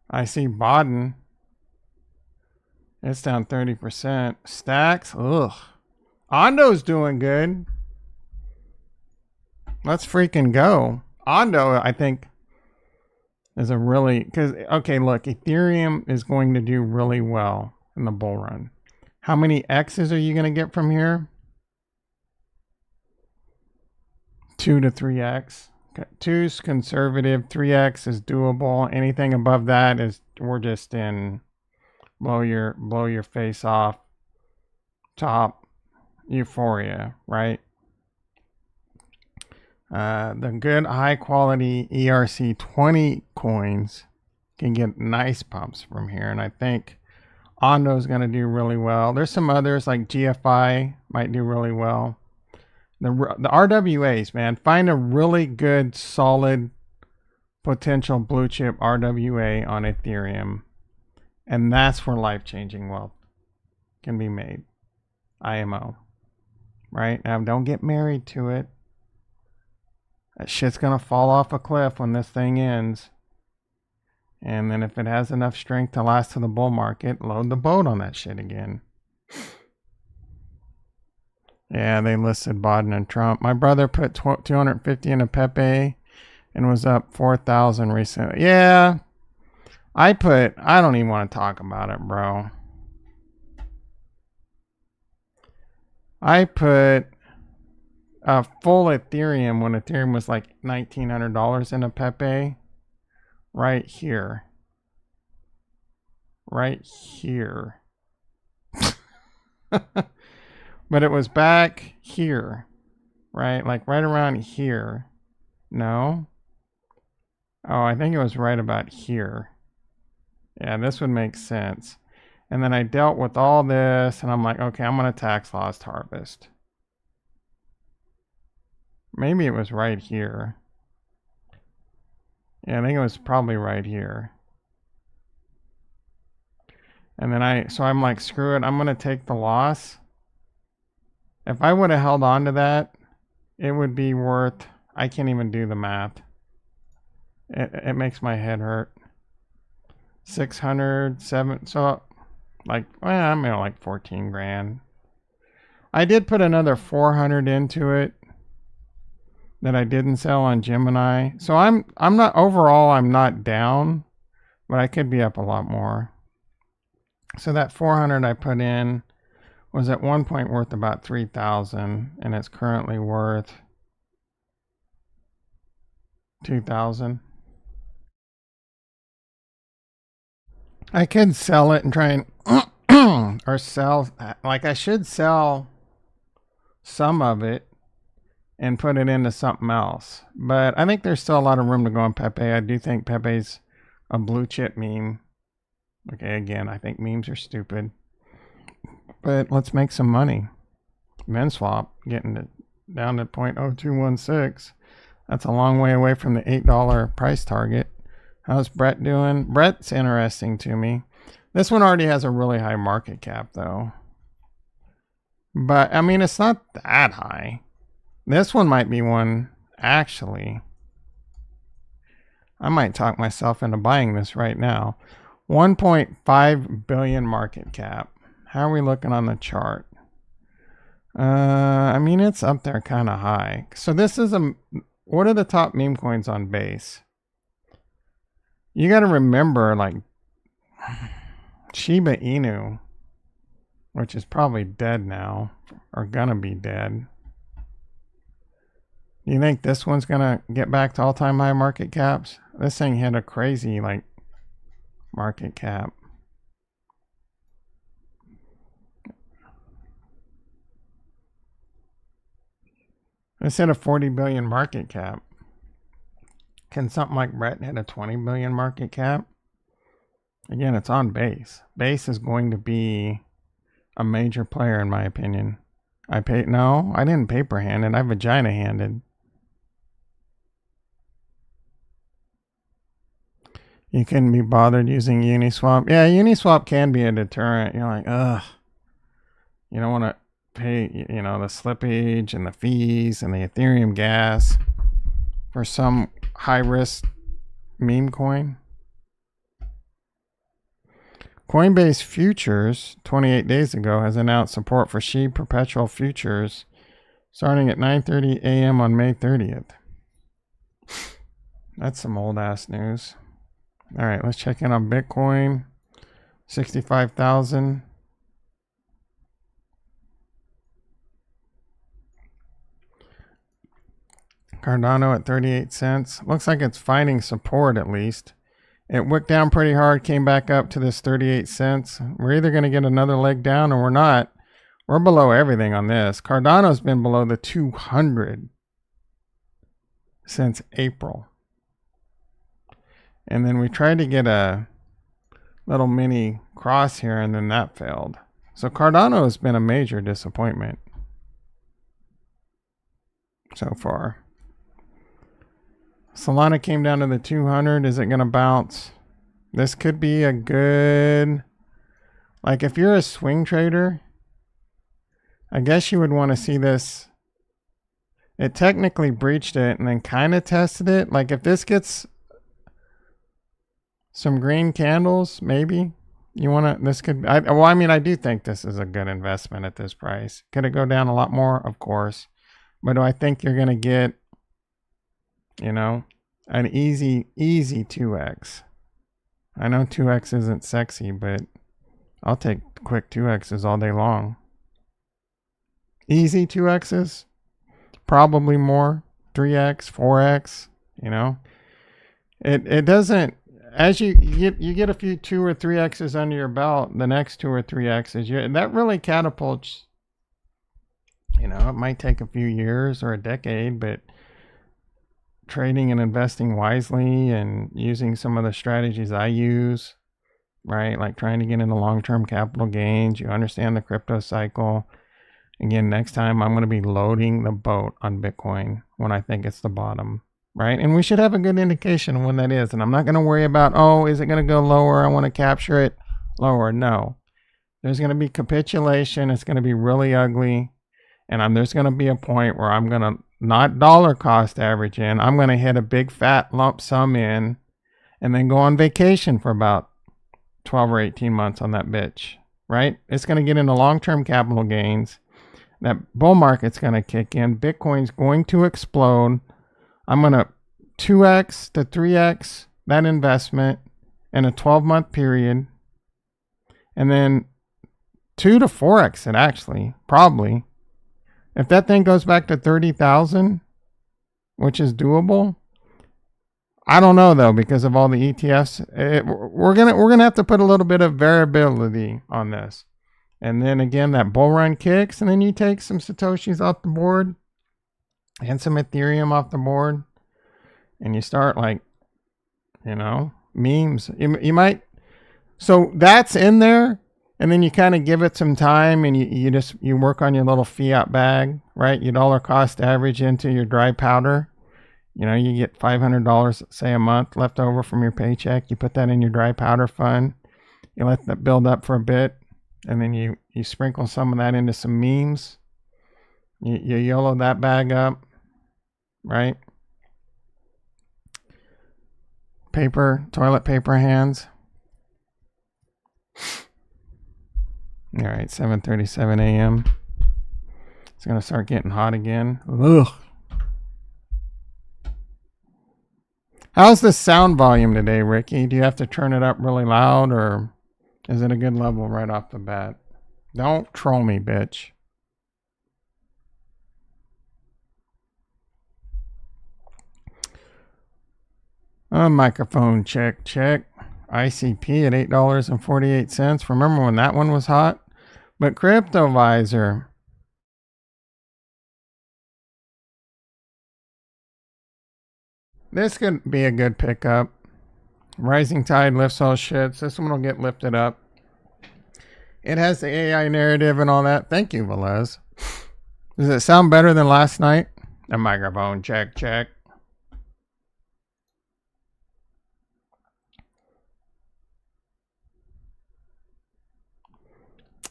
Speaker 1: I see Baden. It's down 30%. Stacks? Ugh. Ondo's doing good. Let's freaking go. Ondo, I think, is a really... Because, okay, look, Ethereum is going to do really well in the bull run. How many X's are you going to get from here? 2 to 3X. 2's conservative. 3X is doable. Anything above that is... We're just in... Blow your face off. Top euphoria, right? The good high quality ERC20 coins can get nice pumps from here, and I think Ondo's going to do really well. There's some others like GFI might do really well. The RWAs, man, find a really good, solid, potential blue chip RWA on Ethereum, and that's where life-changing wealth can be made. IMO, right? Now, don't get married to it. That shit's gonna fall off a cliff when this thing ends. And then if it has enough strength to last to the bull market, load the boat on that shit again. Yeah, they listed Biden and Trump. My brother put 250 in a Pepe and was up 4,000 recently. Yeah, I don't even want to talk about it, bro. I put a full Ethereum when Ethereum was like $1,900 in a Pepe right here. Right here. But it was back here, right? Like right around here. No? Oh, I think it was right about here. Yeah, this would make sense. And then I dealt with all this, and I'm like, okay, I'm going to tax loss harvest. Maybe it was right here. Yeah, I think it was probably right here. And then so I'm like, screw it, I'm going to take the loss. If I would have held on to that, it would be worth, I can't even do the math. It makes my head hurt. 600, 7, so like, well, I'm like 14 grand. I did put another 400 into it that I didn't sell on Gemini. So I'm not, overall, I'm not down, but I could be up a lot more. So that 400 I put in was at one point worth about 3,000, and it's currently worth 2,000. I could sell it and try and or sell, like I should sell some of it and put it into something else. But I think there's still a lot of room to go on Pepe. I do think Pepe's a blue chip meme. Okay, again, I think memes are stupid. But let's make some money. MenSwap getting it down to 0.0216. That's a long way away from the $8 price target. How's Brett doing? Brett's interesting to me. This one already has a really high market cap though. But I mean, it's not that high. This one might be one actually, I might talk myself into buying this right now. 1.5 billion market cap. How are we looking on the chart? I mean, it's up there kind of high. So this is what are the top meme coins on base? You got to remember, like, Shiba Inu, which is probably dead now, or gonna be dead. You think this one's gonna get back to all-time high market caps? This thing hit a crazy, like, market cap. This hit a 40 billion market cap. Can something like Brett hit a 20 billion market cap? Again, it's on base. Base is going to be a major player in my opinion. I didn't paper handed, I vagina handed. You couldn't be bothered using Uniswap. Yeah, Uniswap can be a deterrent. You're like, ugh. You don't want to pay, the slippage and the fees and the Ethereum gas for some high risk meme coin. Coinbase Futures 28 days ago has announced support for SHI perpetual futures starting at 9:30 a.m. on May 30th. That's some old ass news. All right, let's check in on Bitcoin. 65,000. Cardano at 38 cents. Looks like it's finding support at least. It wicked down pretty hard, came back up to this 38 cents. We're either going to get another leg down or we're not. We're below everything on this. Cardano's been below the 200 since April. And then we tried to get a little mini cross here and then that failed. So Cardano has been a major disappointment so far. Solana came down to the 200. Is it going to bounce? This could be a good, like if you're a swing trader, I guess you would want to see this. It technically breached it and then kind of tested it. Like if this gets some green candles, maybe you want to, this could, I do think this is a good investment at this price. Could it go down a lot more? Of course. But do I think you're going to get, an easy 2x? I know 2x isn't sexy, but I'll take quick 2x's all day long. Easy 2x's, probably more, 3x, 4x, It doesn't, as you get a few 2 or 3x's under your belt, the next 2 or 3x's, that really catapults, it might take a few years or a decade, but trading and investing wisely and using some of the strategies I use, right? Like trying to get into long-term capital gains. You understand the crypto cycle. Again, next time I'm going to be loading the boat on Bitcoin when I think it's the bottom, right? And we should have a good indication of when that is. And I'm not going to worry about, is it going to go lower? I want to capture it lower. No. There's going to be capitulation. It's going to be really ugly. And there's going to be a point where I'm going to not dollar cost average in. I'm going to hit a big fat lump sum in and then go on vacation for about 12 or 18 months on that bitch, right? It's going to get into long-term capital gains. That bull market's going to kick in. Bitcoin's going to explode. I'm going to 2x to 3x that investment in a 12-month period. And then 2 to 4x it actually, probably. If that thing goes back to 30,000, which is doable, I don't know though, because of all the ETFs. We're gonna have to put a little bit of variability on this, and then again that bull run kicks, and then you take some satoshis off the board and some Ethereum off the board, and you start memes. You might. So that's in there. And then you kind of give it some time and you work on your little fiat bag, right? You dollar cost average into your dry powder. You get $500, say a month left over from your paycheck. You put that in your dry powder fund. You let that build up for a bit. And then you sprinkle some of that into some memes. You YOLO that bag up, right? toilet paper hands. All right, 7:37 a.m. It's gonna start getting hot again. Ugh. How's the sound volume today, Ricky? Do you have to turn it up really loud, or is it a good level right off the bat? Don't troll me, bitch. Microphone check. ICP at $8.48. Remember when that one was hot? But CryptoVisor. This could be a good pickup. Rising tide lifts all shits. This one will get lifted up. It has the AI narrative and all that. Thank you, Velez. Does it sound better than last night? A microphone check.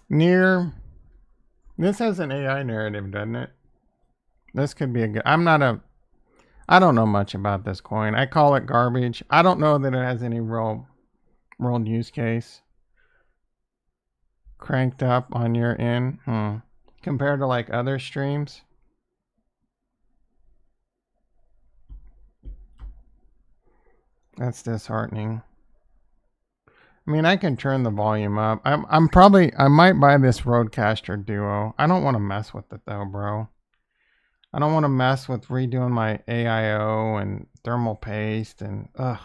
Speaker 1: Near. This has an AI narrative, doesn't it? This could be a good. I don't know much about this coin. I call it garbage. I don't know that it has any real world use case. Cranked up on your end. Compared to like other streams. That's disheartening. I mean, I can turn the volume up. I might buy this Rodecaster Duo. I don't want to mess with it though, bro. I don't want to mess with redoing my AIO and thermal paste and ugh.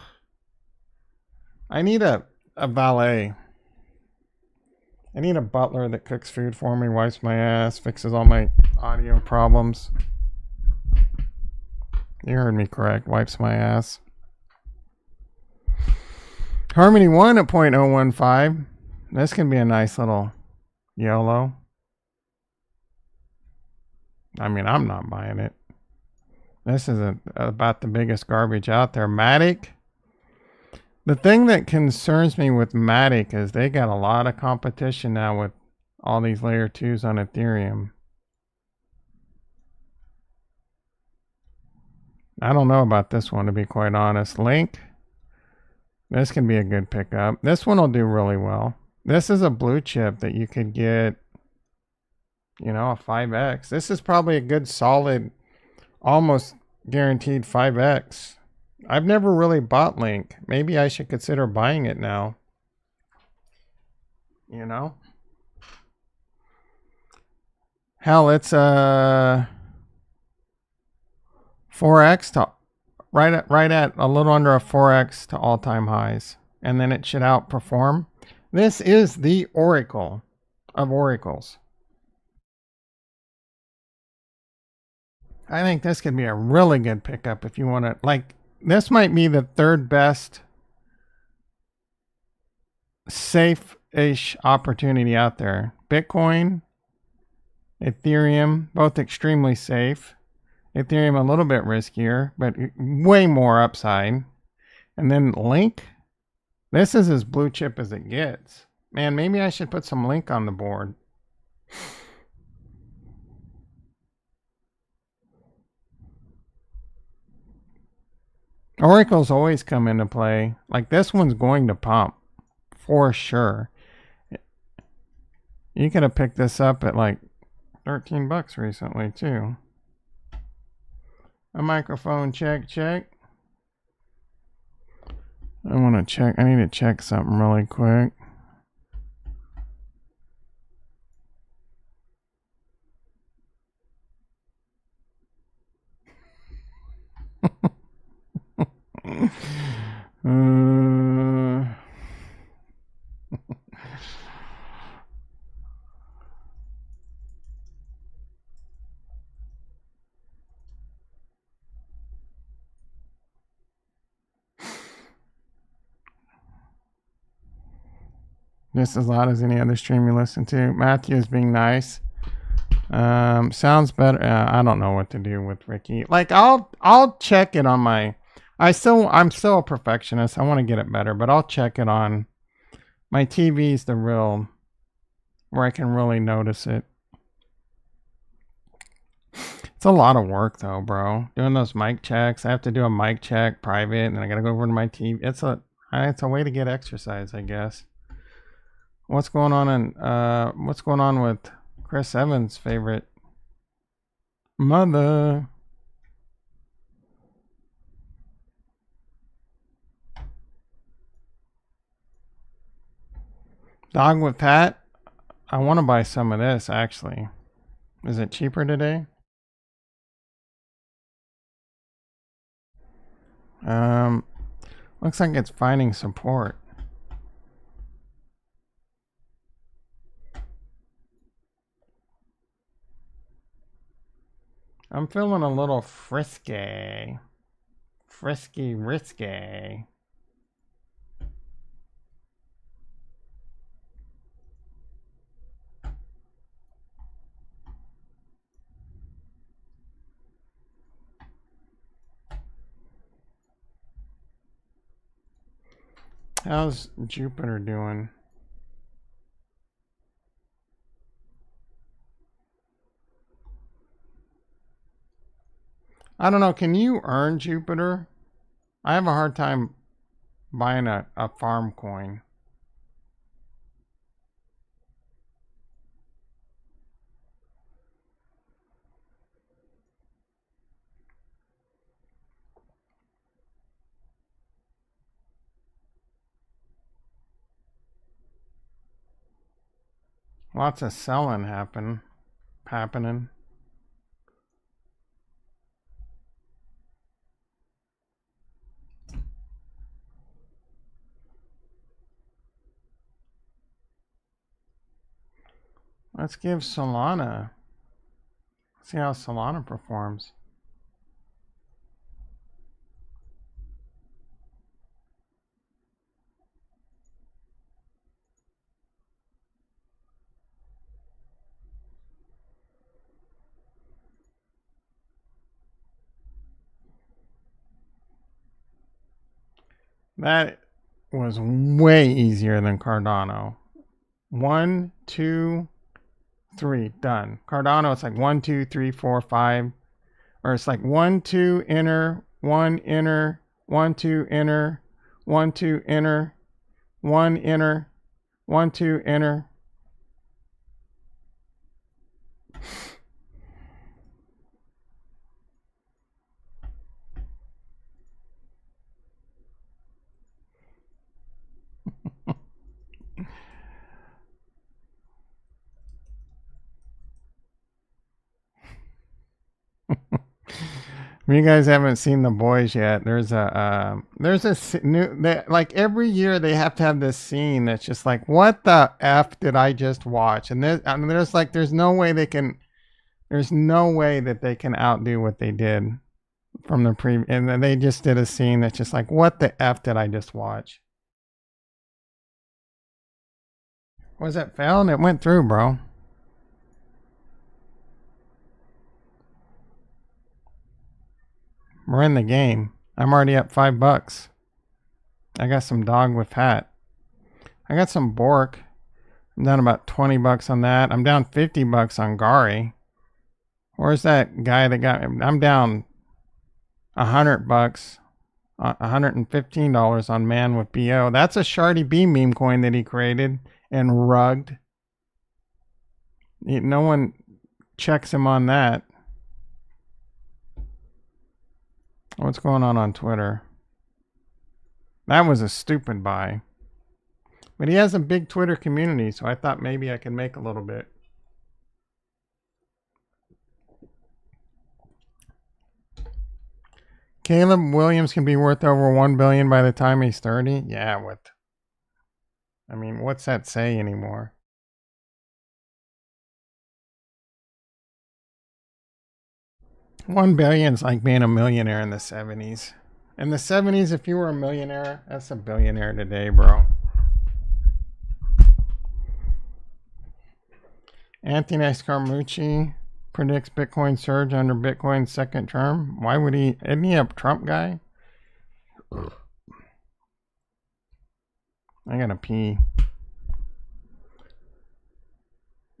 Speaker 1: I need a valet. I need a butler that cooks food for me, wipes my ass, fixes all my audio problems. You heard me correct. Wipes my ass. Harmony 1 at 0.015. This can be a nice little YOLO. I mean, I'm not buying it. This is about the biggest garbage out there. Matic. The thing that concerns me with Matic is they got a lot of competition now with all these layer 2s on Ethereum. I don't know about this one, to be quite honest. Link. This can be a good pickup. This one will do really well. This is a blue chip that you could get, you know, a 5x. This is probably a good solid, almost guaranteed 5x. I've never really bought Link. Maybe I should consider buying it now. You know? Hell, it's a 4x to right at a little under a 4x to all-time highs, and then it should outperform. This is the oracle of oracles. I think this could be a really good pickup if you want to, like, this might be the third best safe-ish opportunity out there. Bitcoin, Ethereum, both extremely safe. Ethereum a little bit riskier, but way more upside. And then Link. This is as blue chip as it gets. Man, maybe I should put some Link on the board. Oracles always come into play. Like this one's going to pump. For sure. You could have picked this up at like $13 recently too. A microphone check. I want to check. I need to check something really quick. Just as loud as any other stream you listen to. Matthew is being nice. Sounds better. I don't know what to do with Ricky. Like I'll check it on my. I'm still a perfectionist. I want to get it better, but I'll check it on my TV's the real where I can really notice it. It's a lot of work though, bro. Doing those mic checks. I have to do a mic check private, and then I gotta go over to my TV. It's a way to get exercise, I guess. What's going on what's going on with Chris Evans' favorite mother? Dog with Pat? I want to buy some of this actually. Is it cheaper today? Looks like it's finding support. I'm feeling a little frisky. Frisky, risky. How's Jupiter doing? I don't know. Can you earn Jupiter? I have a hard time buying a farm coin. Lots of selling happening. Let's give Solana. See how Solana performs. That was way easier than Cardano. 1, 2, 3, done. Cardano, it's like 1, 2, 3, 4, 5. Or it's like 1, 2, enter, 1, enter, 1, 2, enter, 1, 2, enter, 1, enter, 1, 2, enter. If you guys haven't seen The Boys yet, there's a new like every year they have to have this scene that's just like, what the f did I just watch? And there's no way that they can outdo what they did from the and then they just did a scene that's just like, what the f did I just watch? Was it failed? It went through, bro. We're in the game. I'm already up $5. I got some dog with hat. I got some Bork. I'm down about $20 on that. I'm down $50 on Gari. Where's that guy that got me? I'm down $100, $115 on Man with BO. That's a Shardy B meme coin that he created and rugged. No one checks him on that. What's going on Twitter? That was a stupid buy. But he has a big Twitter community, so I thought maybe I could make a little bit. Caleb Williams can be worth over $1 billion by the time he's 30. Yeah, what? I mean, what's that say anymore? $1 billion's like being a millionaire in the 70s. In the 70s, if you were a millionaire, that's a billionaire today, bro. Anthony Scaramucci predicts Bitcoin surge under Bitcoin's second term. Why would he? Isn't he a Trump guy? I gotta pee.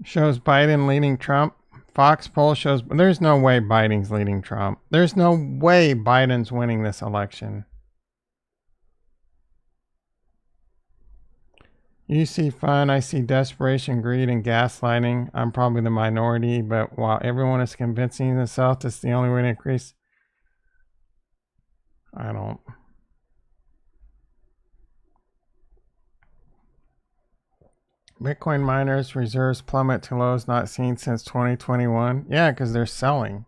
Speaker 1: Shows Biden leading Trump Fox poll shows there's no way Biden's leading Trump. There's no way Biden's winning this election. You see fun, I see desperation, greed, and gaslighting. I'm probably the minority, but while everyone is convincing themselves it's the only way to increase, I don't. Bitcoin miners' reserves plummet to lows not seen since 2021. Yeah, because they're selling.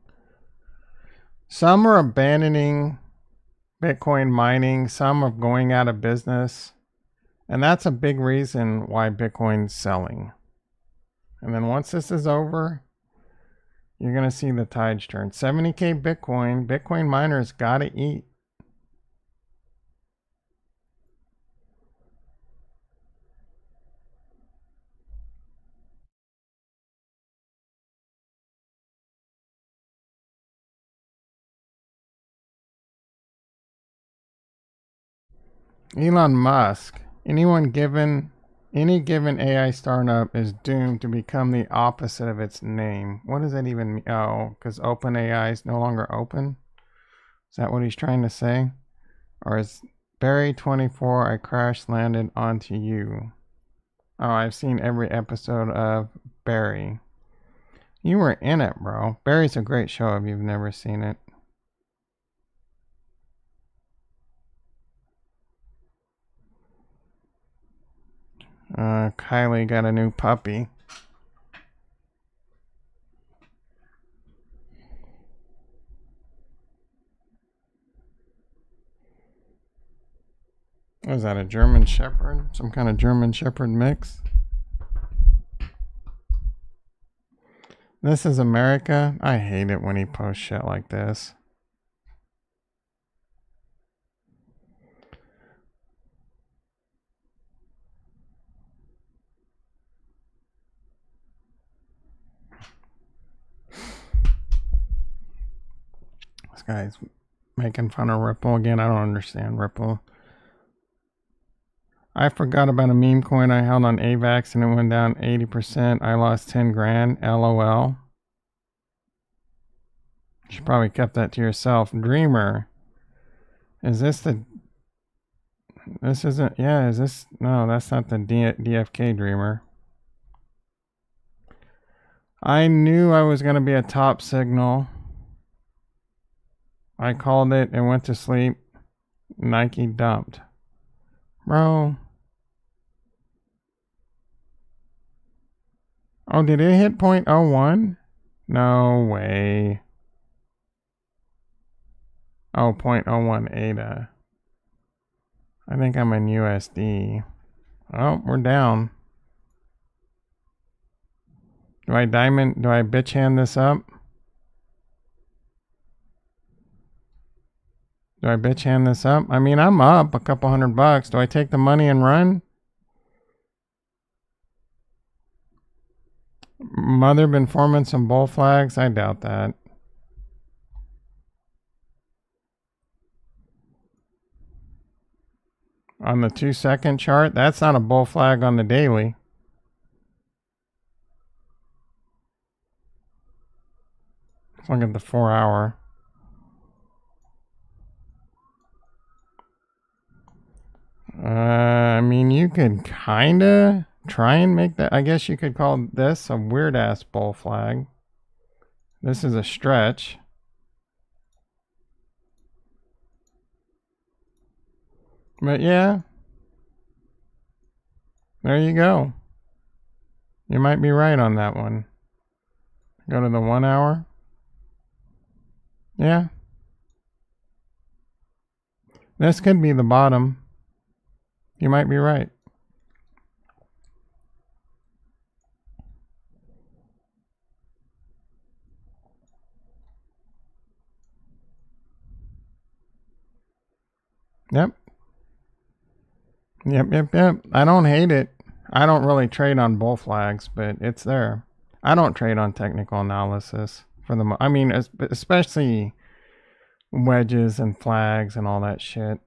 Speaker 1: Some are abandoning Bitcoin mining, some are going out of business. And that's a big reason why Bitcoin's selling. And then once this is over, you're going to see the tides turn. 70K Bitcoin. Bitcoin miners got to eat. Elon Musk. Any given AI startup is doomed to become the opposite of its name. What does that even mean? Oh, because OpenAI is no longer open? Is that what he's trying to say? Or is Barry 24, I crash landed onto you? Oh, I've seen every episode of Barry. You were in it, bro. Barry's a great show if you've never seen it. Kylie got a new puppy. What is that, a German Shepherd? Some kind of German Shepherd mix? This is America. I hate it when he posts shit like this. This guy's making fun of Ripple again. I don't understand Ripple. I forgot about a meme coin I held on AVAX and it went down 80%. I lost 10 grand. LOL. You should probably kept that to yourself. Dreamer. Is this the... This isn't... Yeah, is this... No, that's not the DFK Dreamer. I knew I was going to be a top signal. I called it and went to sleep. Nike dumped. Bro. Oh, did it hit 0.01? No way. Oh, 0.01 ADA. I think I'm in USD. Oh, we're down. Do I bitch hand this up? Do I bitch hand this up? I mean, I'm up a couple $100. Do I take the money and run? Mother been forming some bull flags? I doubt that. On the 2-second chart, that's not a bull flag on the daily. Let's look at the 4-hour. I mean, you could kinda try and make that. I guess you could call this a weird ass bull flag. This is a stretch. But yeah. There you go. You might be right on that one. Go to the 1-hour. Yeah. This could be the bottom. You might be right. Yep. Yep. I don't hate it. I don't really trade on bull flags, but it's there. I don't trade on technical analysis for the I mean, especially wedges and flags and all that shit.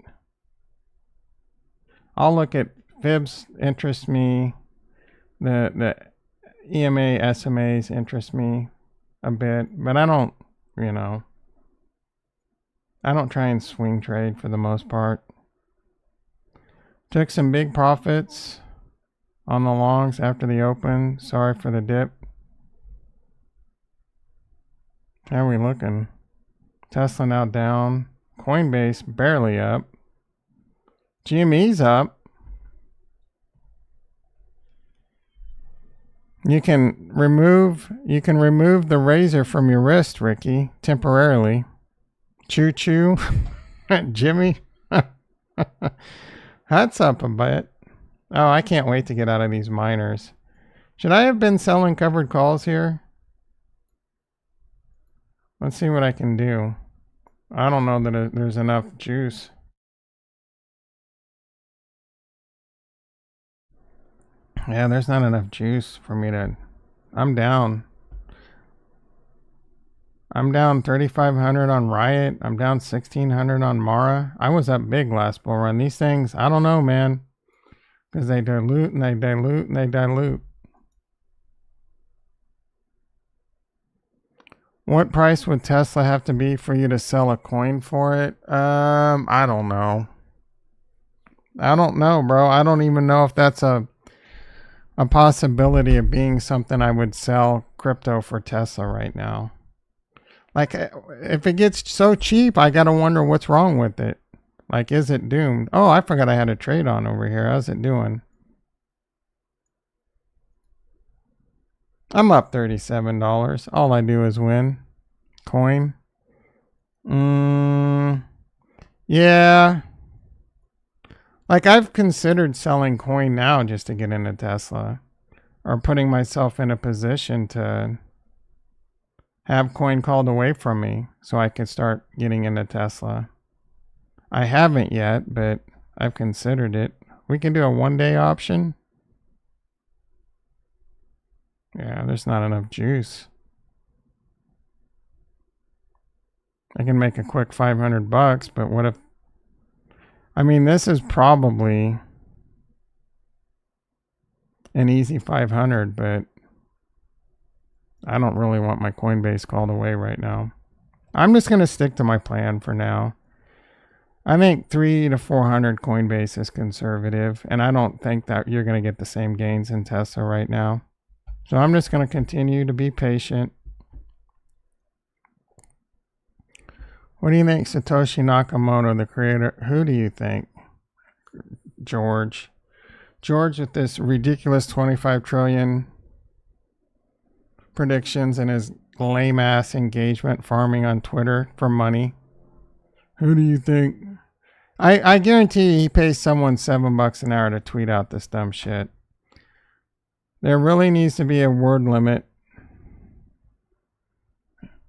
Speaker 1: I'll look at fibs interest me. The EMA SMAs interest me. a bit, but I don't, you know, I don't try and swing trade for the most part. Took some big profits on the longs after the open. Sorry for the dip. How are we looking? Tesla now down. Coinbase barely up. GME's up. You can remove the razor from your wrist, Ricky, temporarily. Choo choo. Jimmy. That's up a bit. Oh, I can't wait to get out of these miners. Should I have been selling covered calls here? Let's see what I can do. I don't know that there's enough juice. Yeah, there's not enough juice for me to... I'm down. I'm down 3,500 on Riot. I'm down 1,600 on Mara. I was up big last bull run. These things, I don't know, man. Because they dilute and they dilute and they dilute. What price would Tesla have to be for you to sell a coin for it? I don't know. I don't know, bro. I don't even know if that's a possibility of being something I would sell crypto for Tesla right now. Like, if it gets so cheap, I gotta wonder what's wrong with it. Like, is it doomed? Oh, I forgot I had a trade on over here. How's it doing? I'm up $37. All I do is win. Coin. Yeah. Like, I've considered selling coin now just to get into Tesla. Or putting myself in a position to have coin called away from me so I could start getting into Tesla. I haven't yet, but I've considered it. We can do a 1-day option. Yeah, there's not enough juice. I can make a quick $500, but what if... I mean, this is probably an easy 500, but I don't really want my Coinbase called away right now. I'm just going to stick to my plan for now. I think 300 to 400 Coinbase is conservative, and I don't think that you're going to get the same gains in Tesla right now. So I'm just going to continue to be patient. What do you think, Satoshi Nakamoto, the creator? Who do you think? George. George with this ridiculous 25 trillion predictions and his lame ass engagement farming on Twitter for money. Who do you think? I guarantee he pays someone $7 an hour to tweet out this dumb shit. There really needs to be a word limit.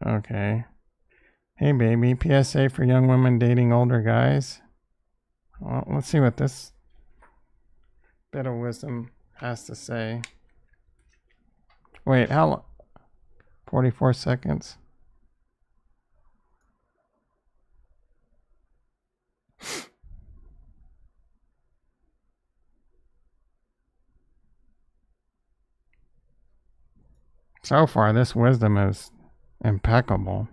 Speaker 1: Okay. Hey baby, PSA for young women dating older guys. Well, let's see what this bit of wisdom has to say. Wait, how long? 44 seconds. So far, this wisdom is impeccable.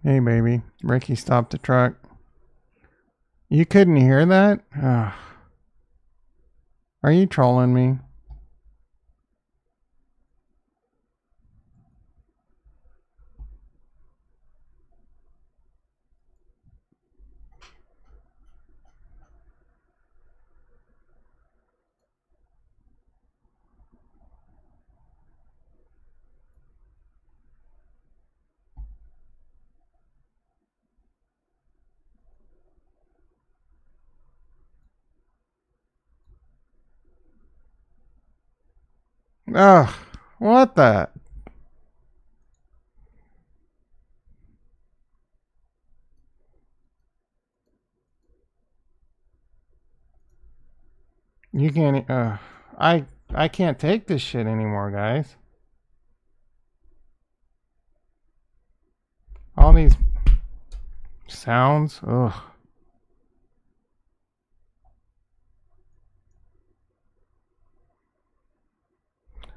Speaker 1: Hey baby, Ricky stopped the truck. You couldn't hear that? Ugh. Are you trolling me? Ugh, what the? You can't. I can't take this shit anymore, guys. All these sounds. Ugh.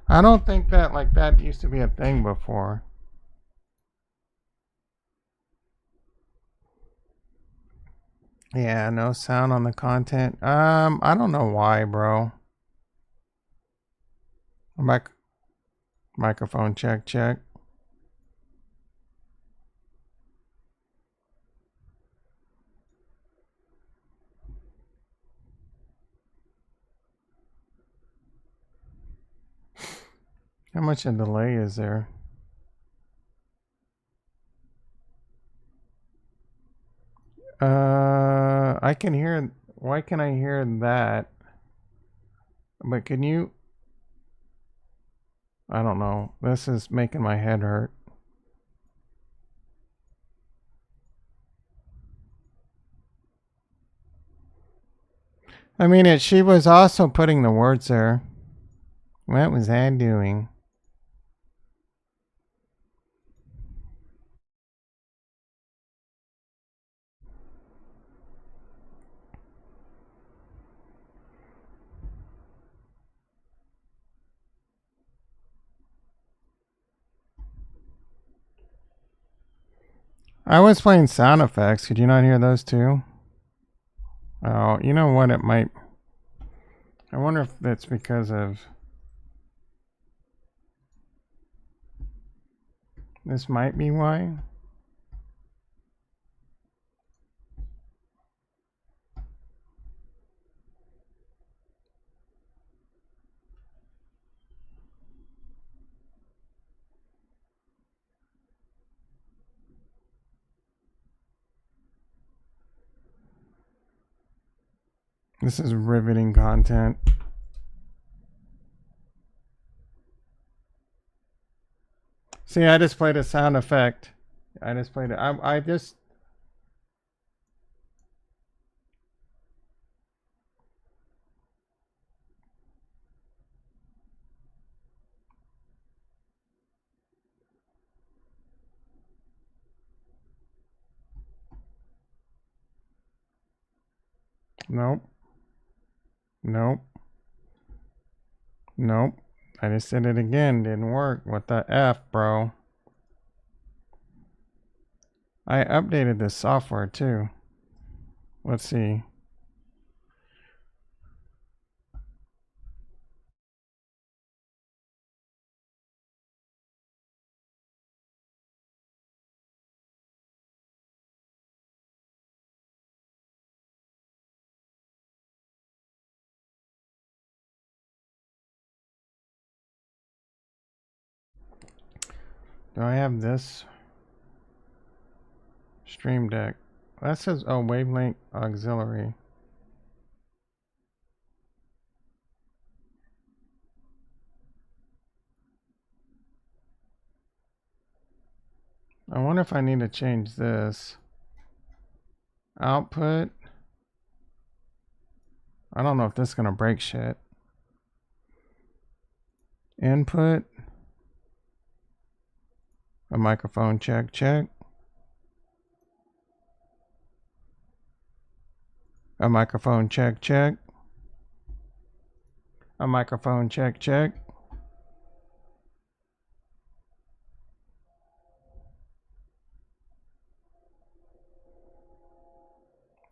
Speaker 1: I don't think that like that used to be a thing before. Yeah, no sound on the content. I don't know why, bro. Mic microphone check check. How much a delay is there? I can hear. Why can I hear that? But can you? I don't know. This is making my head hurt. I mean, she was also putting the words there. What was I doing? I was playing sound effects. Could you not hear those too? Oh, you know what? It might. I wonder if that's because of. This might be why. This is riveting content. See, I just played a sound effect. I just played it. I just. Nope. Nope. Nope. I just did it again. Didn't work. What the F, bro? I updated this software too. Let's see. Do I have this? Stream Deck. That says, oh, Wavelength Auxiliary. I wonder if I need to change this. Output. I don't know if this is going to break shit. Input. A microphone check, check. A microphone check, check. A microphone check, check.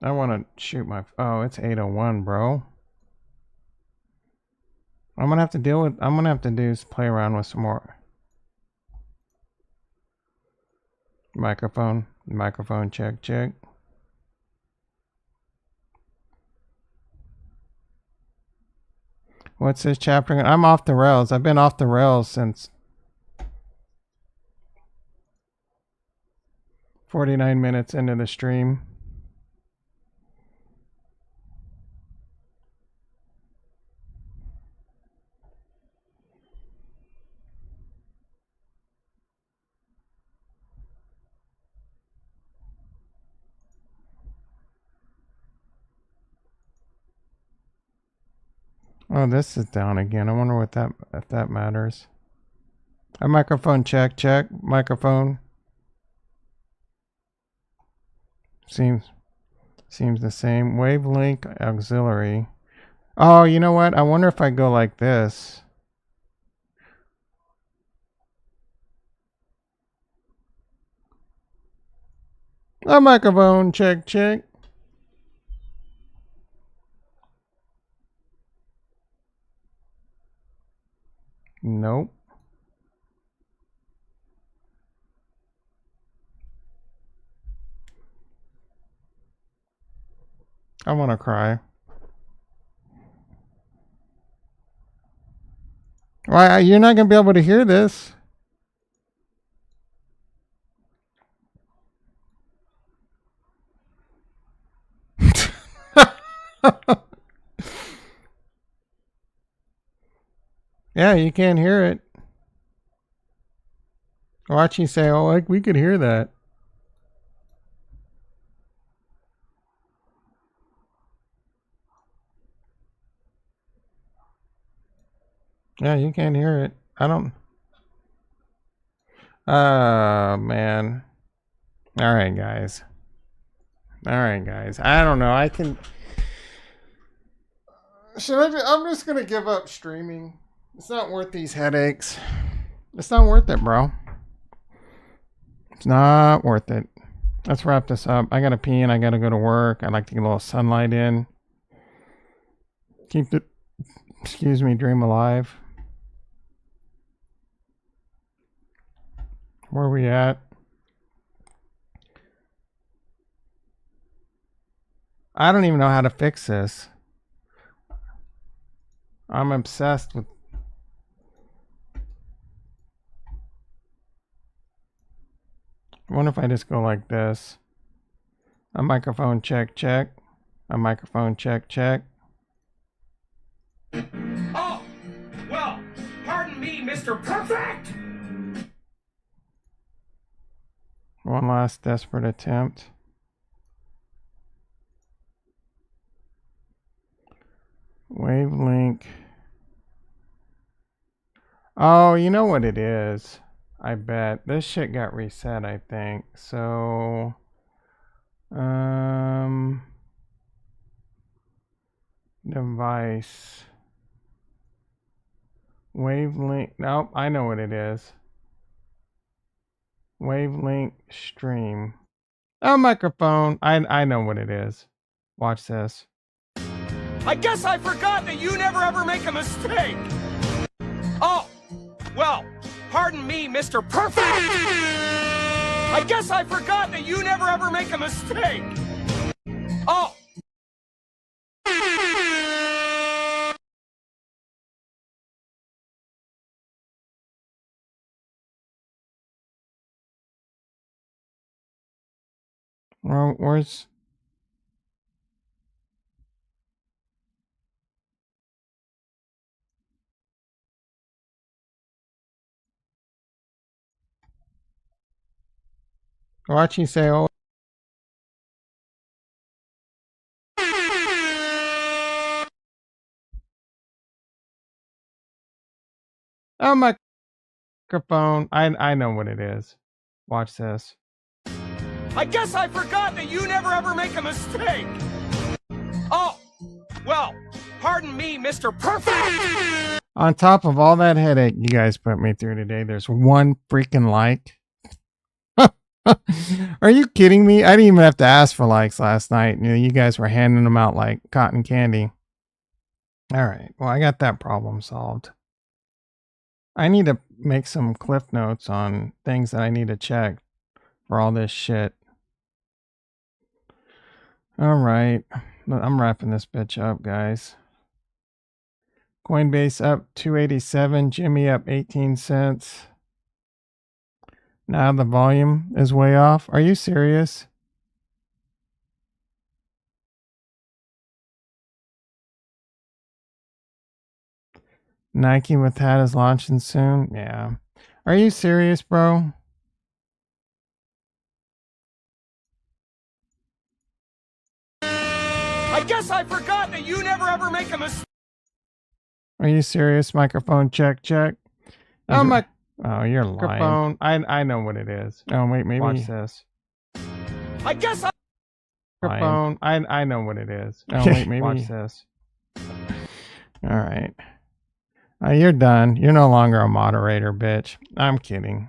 Speaker 1: I want to shoot my. Oh, it's 8:01, bro. I'm gonna have to deal with. I'm gonna have to do is play around with some more. Microphone check, check. What's this chapter? I'm off the rails. I've been off the rails since 49 minutes into the stream. Oh, this is down again. I wonder what that if that matters. A microphone check, check. Microphone. Seems the same. Wavelength auxiliary. Oh, you know what? I wonder if I go like this. A microphone check, check. Nope. I want to cry. Why? You're not going to be able to hear this. Yeah, you can't hear it. Watch you say, oh, like we could hear that. Yeah, you can't hear it. I don't. Oh, man. All right, guys. All right, guys. I don't know. I can. Should I? I'm just gonna give up streaming. It's not worth these headaches. It's not worth it, bro. It's not worth it. Let's wrap this up. I gotta pee and I gotta go to work. I'd like to get a little sunlight in. Keep the, excuse me, dream alive. Where are we at? I don't even know how to fix this. I'm obsessed with. I wonder if I just go like this. A microphone check, check. A microphone check, check.
Speaker 2: Oh, well, pardon me, Mr. Perfect!
Speaker 1: One last desperate attempt. Wavelength. Oh, you know what it is. I bet. This shit got reset, I think. So, device. Wavelength. Nope, I know what it is. Wavelength stream. Oh, microphone. I know what it is. Watch this.
Speaker 2: I guess I forgot that you never ever make a mistake! Oh, well, pardon me, Mr. Perfect! I guess I forgot that you never ever make a mistake! Oh!
Speaker 1: Well, where's... Watch you say, oh... Oh, microphone. I know what it is. Watch this.
Speaker 2: I guess I forgot that you never ever make a mistake! Oh, well, pardon me, Mr. Perfect!
Speaker 1: On top of all that headache you guys put me through today, there's one freaking like. Are you kidding me? I didn't even have to ask for likes last night. You guys were handing them out like cotton candy. All right. Well, I got that problem solved. I need to make some cliff notes on things that I need to check for all this shit. All right. I'm wrapping this bitch up, guys. Coinbase up 287, Jimmy up 18 cents. Now the volume is way off. Are you serious? Nike with hat is launching soon. Yeah. Are you serious, bro?
Speaker 2: I guess I forgot that you never ever make a mistake.
Speaker 1: Are you serious? Microphone check, check. Oh, my. Oh, you're lying. I know what it is. Oh, wait, maybe. Watch this.
Speaker 2: I guess I...
Speaker 1: Microphone. I know what it is. Oh, wait, maybe. Watch this. All right. You're done. You're no longer a moderator, bitch. I'm kidding.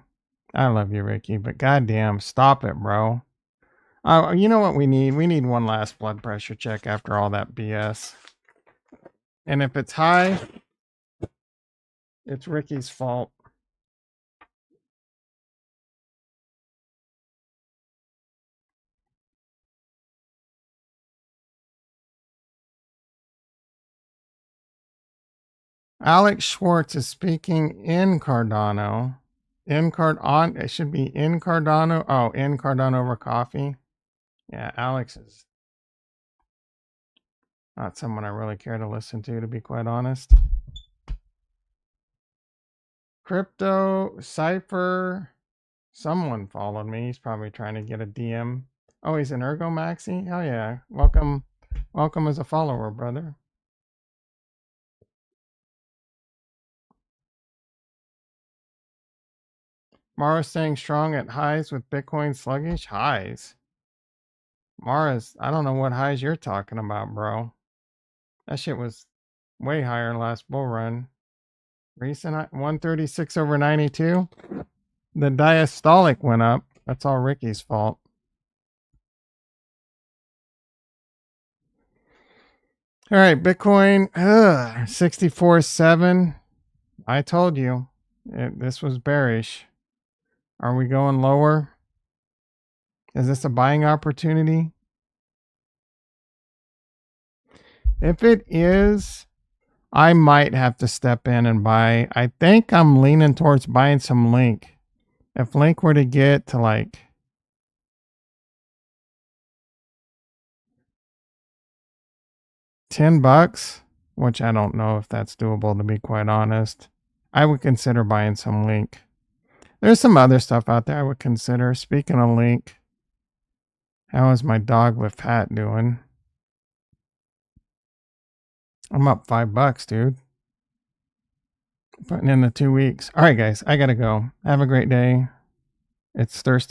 Speaker 1: I love you, Ricky, but goddamn, stop it, bro. You know what we need? We need one last blood pressure check after all that BS. And if it's high, it's Ricky's fault. Alex Schwartz is speaking in Cardano. It should be in Cardano. Oh, in Cardano over coffee. Yeah, Alex is not someone I really care to listen to be quite honest. Crypto Cypher. Someone followed me. He's probably trying to get a DM. Oh, he's an Ergo Maxi? Hell yeah. Welcome as a follower, brother. Mara staying strong at highs with Bitcoin sluggish? Highs? Mara's, I don't know what highs you're talking about, bro. That shit was way higher last bull run. Recent 136 over 92. The diastolic went up. That's all Ricky's fault. All right, Bitcoin 64.7. I told you this was bearish. Are we going lower? Is this a buying opportunity? If it is, I might have to step in and buy. I think I'm leaning towards buying some Link. If Link were to get to like $10, which I don't know if that's doable to be quite honest, I would consider buying some Link. There's some other stuff out there I would consider. Speaking of Link, how is my dog with hat doing? I'm up $5, dude. Putting in the 2 weeks. All right, guys, I gotta go. Have a great day. It's thirsty.